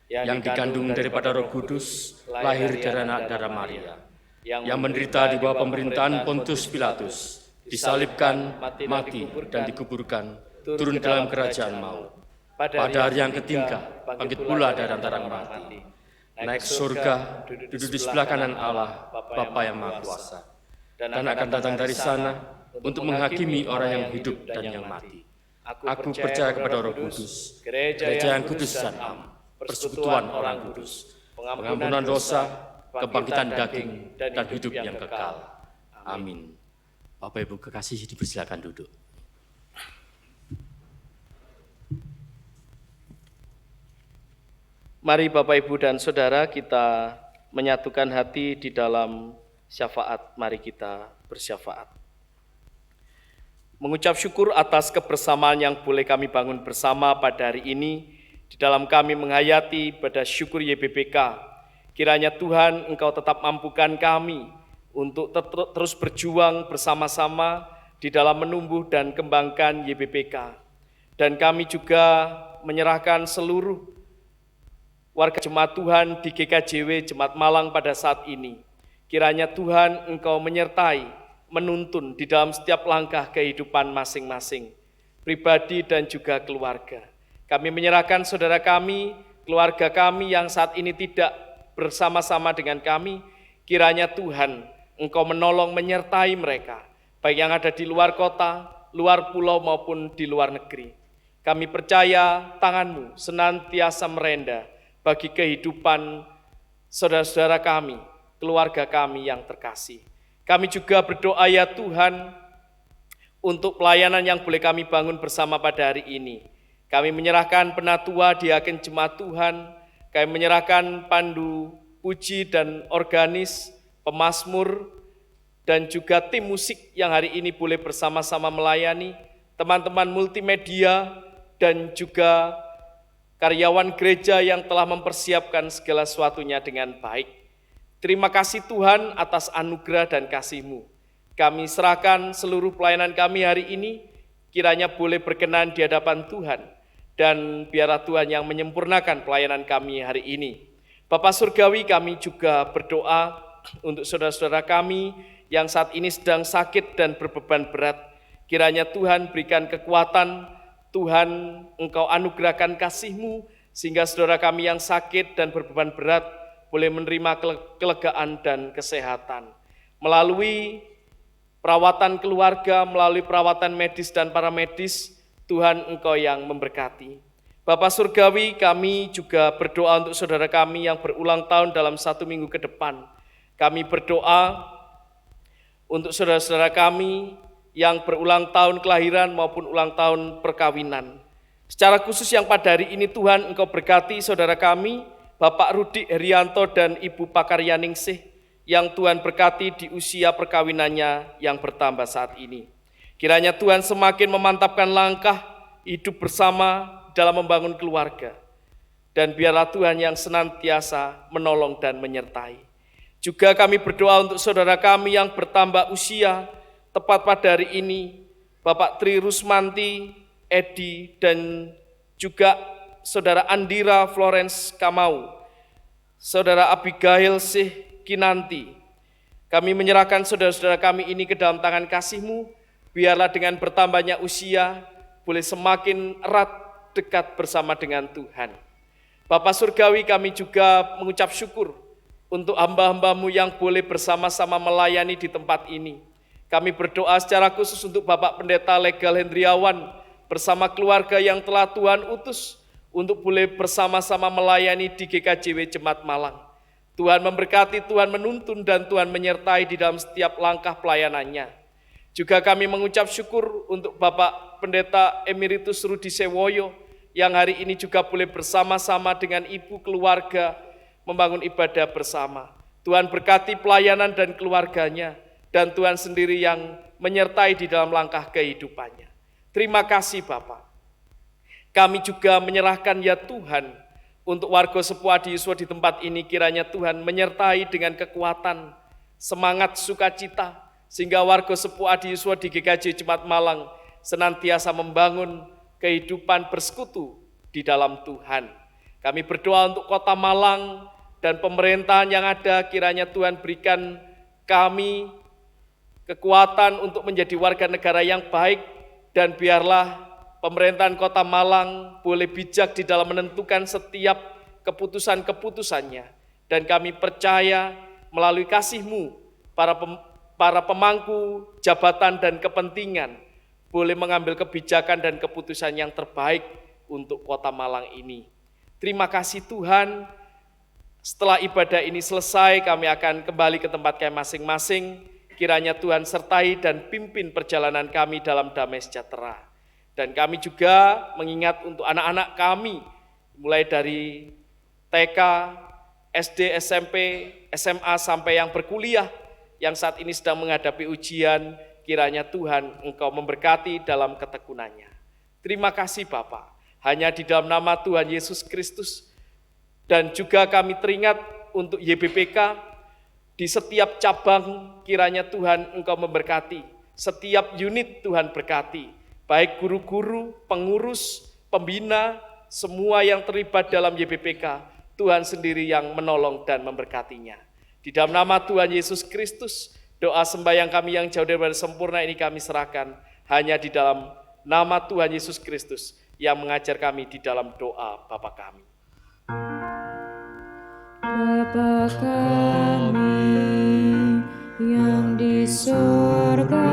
yang dikandung daripada Roh Kudus, lahir dari anak darah Maria, yang menderita di bawah pemerintahan Pontius Pilatus, disalibkan, mati, dan dikuburkan, turun dalam kerajaan maut. Pada hari yang ketiga, bangkit pula dari antara mati, naik surga, duduk di sebelah kanan Allah, Bapa yang Maha Kuasa, dan akan datang dari sana untuk menghakimi orang yang hidup dan yang mati. Aku percaya kepada Roh Kudus, gereja yang kudus dan am, persekutuan orang kudus, pengampunan dosa, kebangkitan daging, dan hidup yang kekal. Amin. Bapak Ibu kekasih, dipersilakan duduk. Mari Bapak Ibu dan Saudara, kita menyatukan hati di dalam syafaat. Mari kita bersyafaat. Mengucap syukur atas kebersamaan yang boleh kami bangun bersama pada hari ini, di dalam kami menghayati ibadah syukur YBBK. Kiranya Tuhan, Engkau tetap mampukan kami untuk terus berjuang bersama-sama di dalam menumbuh dan kembangkan YBBK. Dan kami juga menyerahkan seluruh warga jemaat Tuhan di GKJW Jemaat Malang pada saat ini. Kiranya Tuhan, Engkau menyertai, menuntun di dalam setiap langkah kehidupan masing-masing, pribadi dan juga keluarga. Kami menyerahkan saudara kami, keluarga kami yang saat ini tidak bersama-sama dengan kami. Kiranya Tuhan, Engkau menolong menyertai mereka, baik yang ada di luar kota, luar pulau maupun di luar negeri. Kami percaya tangan-Mu senantiasa merenda bagi kehidupan saudara-saudara kami, keluarga kami yang terkasih. Kami juga berdoa ya Tuhan, untuk pelayanan yang boleh kami bangun bersama pada hari ini. Kami menyerahkan penatua diaken jemaat Tuhan, kami menyerahkan pandu puji dan organis, pemazmur, dan juga tim musik yang hari ini boleh bersama-sama melayani, teman-teman multimedia, dan juga karyawan gereja yang telah mempersiapkan segala sesuatunya dengan baik. Terima kasih Tuhan atas anugerah dan kasih-Mu. Kami serahkan seluruh pelayanan kami hari ini, kiranya boleh berkenan di hadapan Tuhan, dan biarlah Tuhan yang menyempurnakan pelayanan kami hari ini. Bapa Surgawi, kami juga berdoa untuk saudara-saudara kami yang saat ini sedang sakit dan berbeban berat. Kiranya Tuhan berikan kekuatan, Tuhan Engkau anugerahkan kasih-Mu, sehingga saudara kami yang sakit dan berbeban berat boleh menerima kelegaan dan kesehatan. Melalui perawatan keluarga, melalui perawatan medis dan paramedis, Tuhan Engkau yang memberkati. Bapa Surgawi, kami juga berdoa untuk saudara kami yang berulang tahun dalam 1 minggu ke depan. Kami berdoa untuk saudara-saudara kami yang berulang tahun kelahiran maupun ulang tahun perkawinan. Secara khusus yang pada hari ini Tuhan Engkau berkati saudara kami, Bapak Rudi Herianto dan Ibu Pakaryaningsih, yang Tuhan berkati di usia perkawinannya yang bertambah saat ini. Kiranya Tuhan semakin memantapkan langkah hidup bersama dalam membangun keluarga. Dan biarlah Tuhan yang senantiasa menolong dan menyertai. Juga kami berdoa untuk saudara kami yang bertambah usia, tepat pada hari ini, Bapak Tri Rusmanti, Edi, dan juga saudara Andira Florence Kamau, saudara Abigail Sih Kinanti. Kami menyerahkan saudara-saudara kami ini ke dalam tangan kasih-Mu, biarlah dengan bertambahnya usia, boleh semakin erat dekat bersama dengan Tuhan. Bapa Surgawi, kami juga mengucap syukur untuk hamba-hamba-Mu yang boleh bersama-sama melayani di tempat ini. Kami berdoa secara khusus untuk Bapak Pendeta Legal Hendriawan bersama keluarga yang telah Tuhan utus untuk boleh bersama-sama melayani di GKJW Jemaat Malang. Tuhan memberkati, Tuhan menuntun, dan Tuhan menyertai di dalam setiap langkah pelayanannya. Juga kami mengucap syukur untuk Bapak Pendeta Emeritus Rudi Sewoyo yang hari ini juga boleh bersama-sama dengan ibu keluarga membangun ibadah bersama. Tuhan berkati pelayanan dan keluarganya, dan Tuhan sendiri yang menyertai di dalam langkah kehidupannya. Terima kasih Bapak. Kami juga menyerahkan ya Tuhan, untuk warga Sepuh Adi Yuswa di tempat ini, kiranya Tuhan menyertai dengan kekuatan, semangat, sukacita, sehingga warga Sepuh Adi Yuswa di GKJ Jemaat Malang senantiasa membangun kehidupan bersekutu di dalam Tuhan. Kami berdoa untuk Kota Malang dan pemerintahan yang ada, kiranya Tuhan berikan kami kekuatan untuk menjadi warga negara yang baik, dan biarlah pemerintahan Kota Malang boleh bijak di dalam menentukan setiap keputusan-keputusannya. Dan kami percaya melalui kasih-Mu, para pemangku jabatan dan kepentingan boleh mengambil kebijakan dan keputusan yang terbaik untuk Kota Malang ini. Terima kasih Tuhan. Setelah ibadah ini selesai, kami akan kembali ke tempat kami masing-masing. Kiranya Tuhan sertai dan pimpin perjalanan kami dalam damai sejahtera. Dan kami juga mengingat untuk anak-anak kami, mulai dari TK, SD, SMP, SMA, sampai yang berkuliah, yang saat ini sedang menghadapi ujian, kiranya Tuhan Engkau memberkati dalam ketekunannya. Terima kasih Bapa, hanya di dalam nama Tuhan Yesus Kristus. Dan juga kami teringat untuk YBPK, di setiap cabang kiranya Tuhan Engkau memberkati, setiap unit Tuhan berkati, baik guru-guru, pengurus, pembina, semua yang terlibat dalam YBPK, Tuhan sendiri yang menolong dan memberkatinya. Di dalam nama Tuhan Yesus Kristus, doa sembahyang kami yang jauh daripada sempurna ini kami serahkan hanya di dalam nama Tuhan Yesus Kristus yang mengajar kami di dalam doa Bapa kami. Bapa kami yang di surga,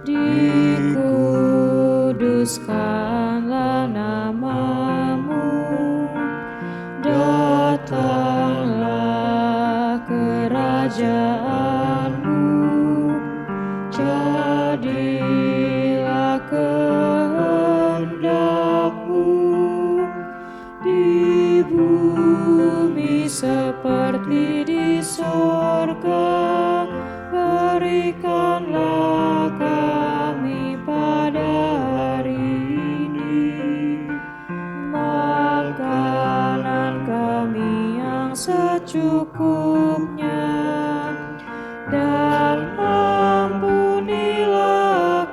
dikuduskanlah nama-Mu, datanglah kerajaan-Mu, jadilah kehendak-Mu di bumi seperti di surga. Berikanlah kami pada hari ini makanan kami yang secukupnya, dan ampunilah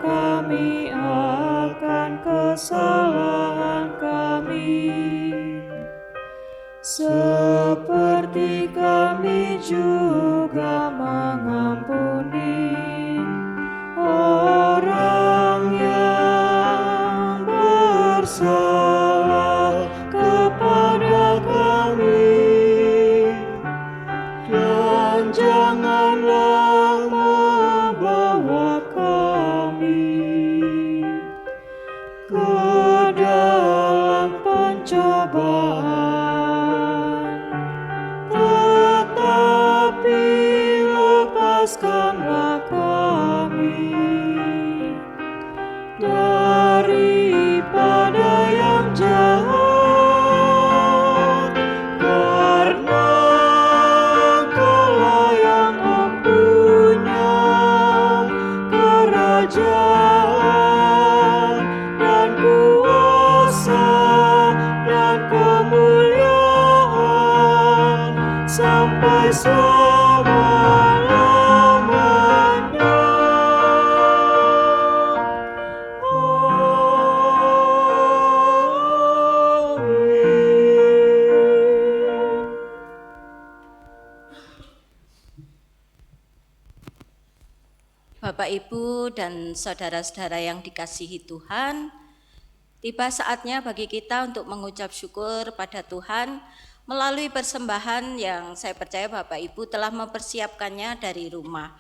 kami akan kesalahan kami, seperti kami juga mengampuni orang yang bersalah kepada kami, dan janganlah membawa kami ke dalam pencobaan, tetapi lepaskan sampai selama-lamanya. Bapak, Ibu, dan saudara-saudara yang dikasihi Tuhan, tiba saatnya bagi kita untuk mengucap syukur pada Tuhan melalui persembahan yang saya percaya Bapak Ibu telah mempersiapkannya dari rumah.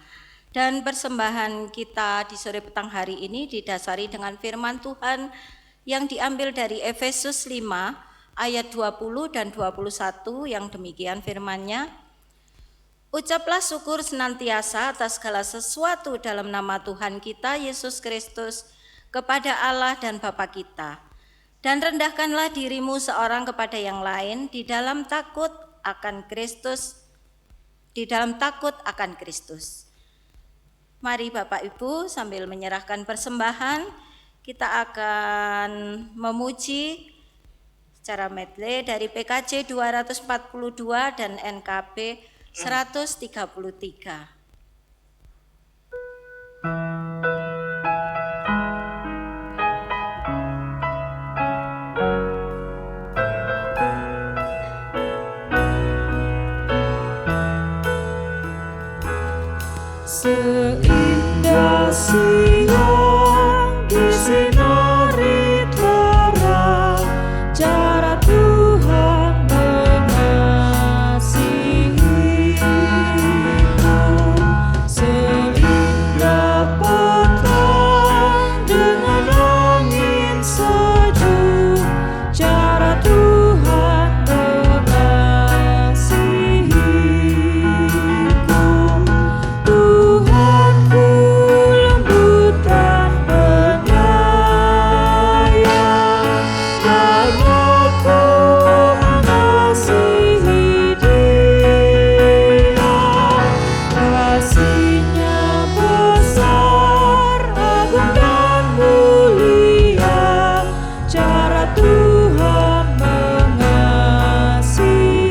Dan persembahan kita di sore petang hari ini didasari dengan firman Tuhan yang diambil dari Efesus 5 ayat 20 dan 21 yang demikian firman-Nya. Ucaplah syukur senantiasa atas segala sesuatu dalam nama Tuhan kita Yesus Kristus kepada Allah dan Bapa kita. Dan rendahkanlah dirimu seorang kepada yang lain di dalam takut akan Kristus. Mari Bapak Ibu sambil menyerahkan persembahan, kita akan memuji secara medley dari PKJ 242 dan NKB 133. Seindah siang disinari terang, cara Tuhan mengasihiku. Seindah petang dengan angin sejuk, cara Tuhan mengasihiku. Tuhanku lembut dan penyayang, karena Ku mengasihi Dia. Kasih-Nya besar, agung dan mulia, cara Tuhan mengasihiku.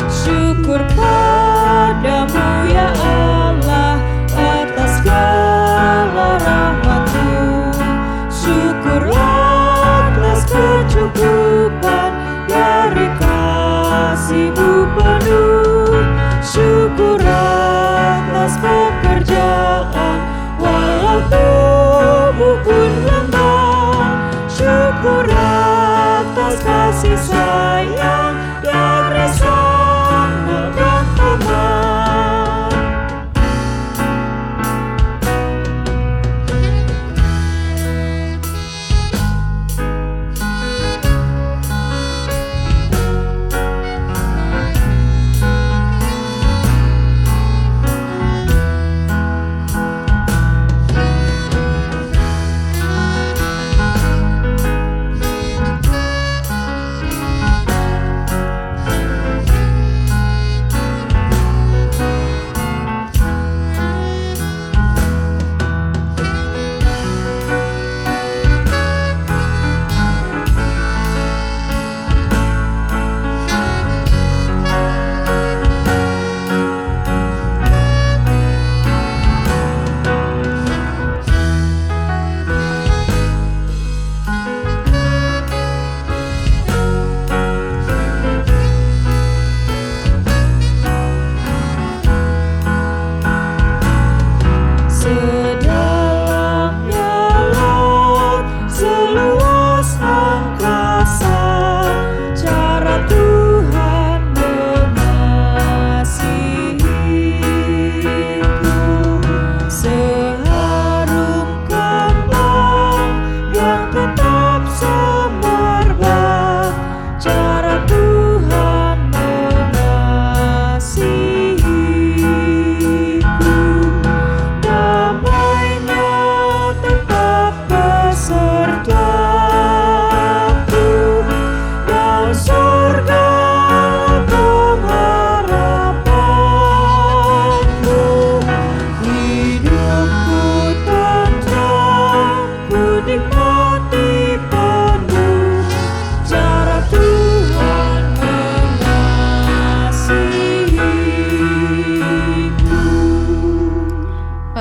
Syukur padamu ya Allah atas segala rahmat-Mu. Syukurlah atas kecukupan dari kasih-Mu penuh. Syukur atas pekerjaan walau tubuh pun lemah. Syukur atas kasih sayang dari sana dan teman.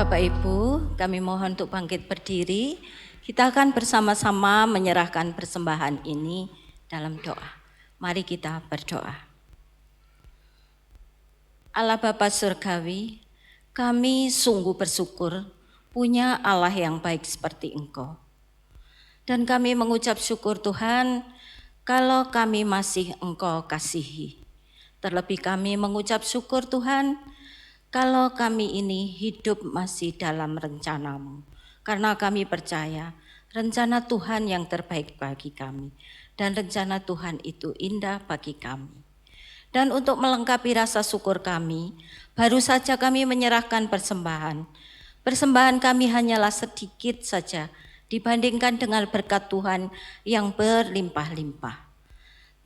Bapak Ibu, kami mohon untuk bangkit berdiri. Kita akan bersama-sama menyerahkan persembahan ini dalam doa. Mari kita berdoa. Allah Bapa Surgawi, kami sungguh bersyukur punya Allah yang baik seperti Engkau. Dan kami mengucap syukur Tuhan kalau kami masih Engkau kasihi. Terlebih kami mengucap syukur Tuhan kalau kami ini hidup masih dalam rencana-Mu. Karena kami percaya rencana Tuhan yang terbaik bagi kami. Dan rencana Tuhan itu indah bagi kami. Dan untuk melengkapi rasa syukur kami, baru saja kami menyerahkan persembahan. Persembahan kami hanyalah sedikit saja dibandingkan dengan berkat Tuhan yang berlimpah-limpah.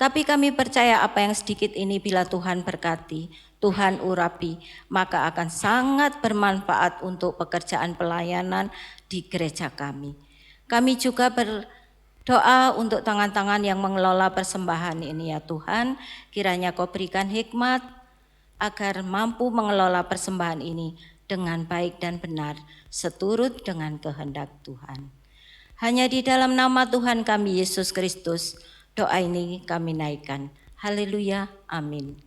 Tapi kami percaya apa yang sedikit ini bila Tuhan berkati, Tuhan urapi, maka akan sangat bermanfaat untuk pekerjaan pelayanan di gereja kami. Kami juga berdoa untuk tangan-tangan yang mengelola persembahan ini ya Tuhan, kiranya Kau berikan hikmat agar mampu mengelola persembahan ini dengan baik dan benar, seturut dengan kehendak Tuhan. Hanya di dalam nama Tuhan kami Yesus Kristus, doa ini kami naikkan. Haleluya, amin.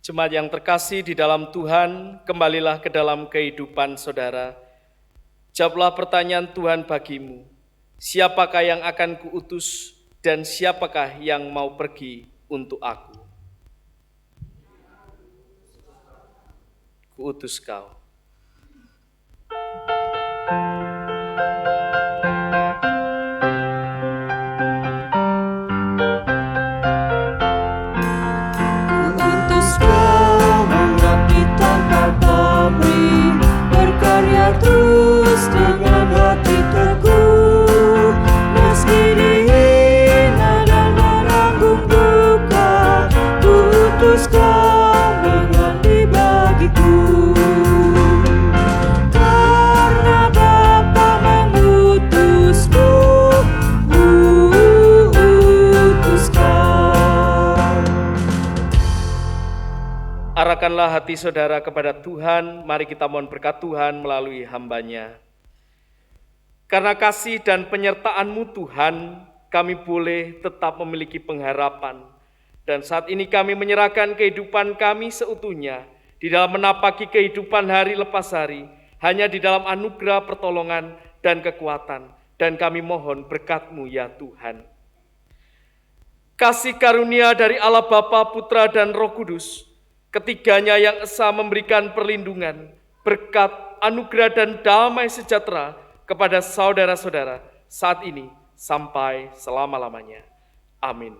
Jemaat yang terkasih di dalam Tuhan, kembalilah ke dalam kehidupan saudara. Jawablah pertanyaan Tuhan bagimu, siapakah yang akan kuutus dan siapakah yang mau pergi untuk aku? Kuutus kau. Terus dengan hati teguh, meski dihina dan menanggung duka, putus kau mengabdi bagiku. Karena Bapa mengutusku, utus kau. Arahkanlah hati saudara kepada Tuhan, mari kita mohon berkat Tuhan melalui hamba-Nya. Karena kasih dan penyertaan-Mu Tuhan, kami boleh tetap memiliki pengharapan. Dan saat ini kami menyerahkan kehidupan kami seutuhnya, di dalam menapaki kehidupan hari lepas hari, hanya di dalam anugerah pertolongan dan kekuatan. Dan kami mohon berkat-Mu ya Tuhan. Kasih karunia dari Allah Bapa, Putra, dan Roh Kudus, ketiganya yang esa memberikan perlindungan, berkat, anugerah, dan damai sejahtera kepada saudara-saudara saat ini sampai selama-lamanya. Amin.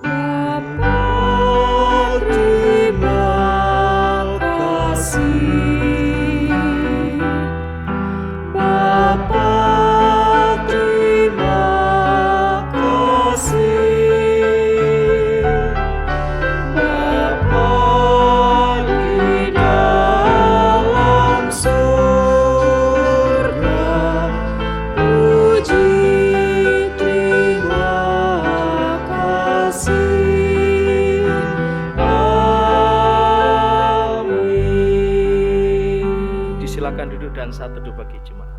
Bapa, terima kasih. Bapa, terima kasih. Bapa di dalam surga, puji terima kasih. Amin. Disilakan duduk dan saat teduh bagi jemaat.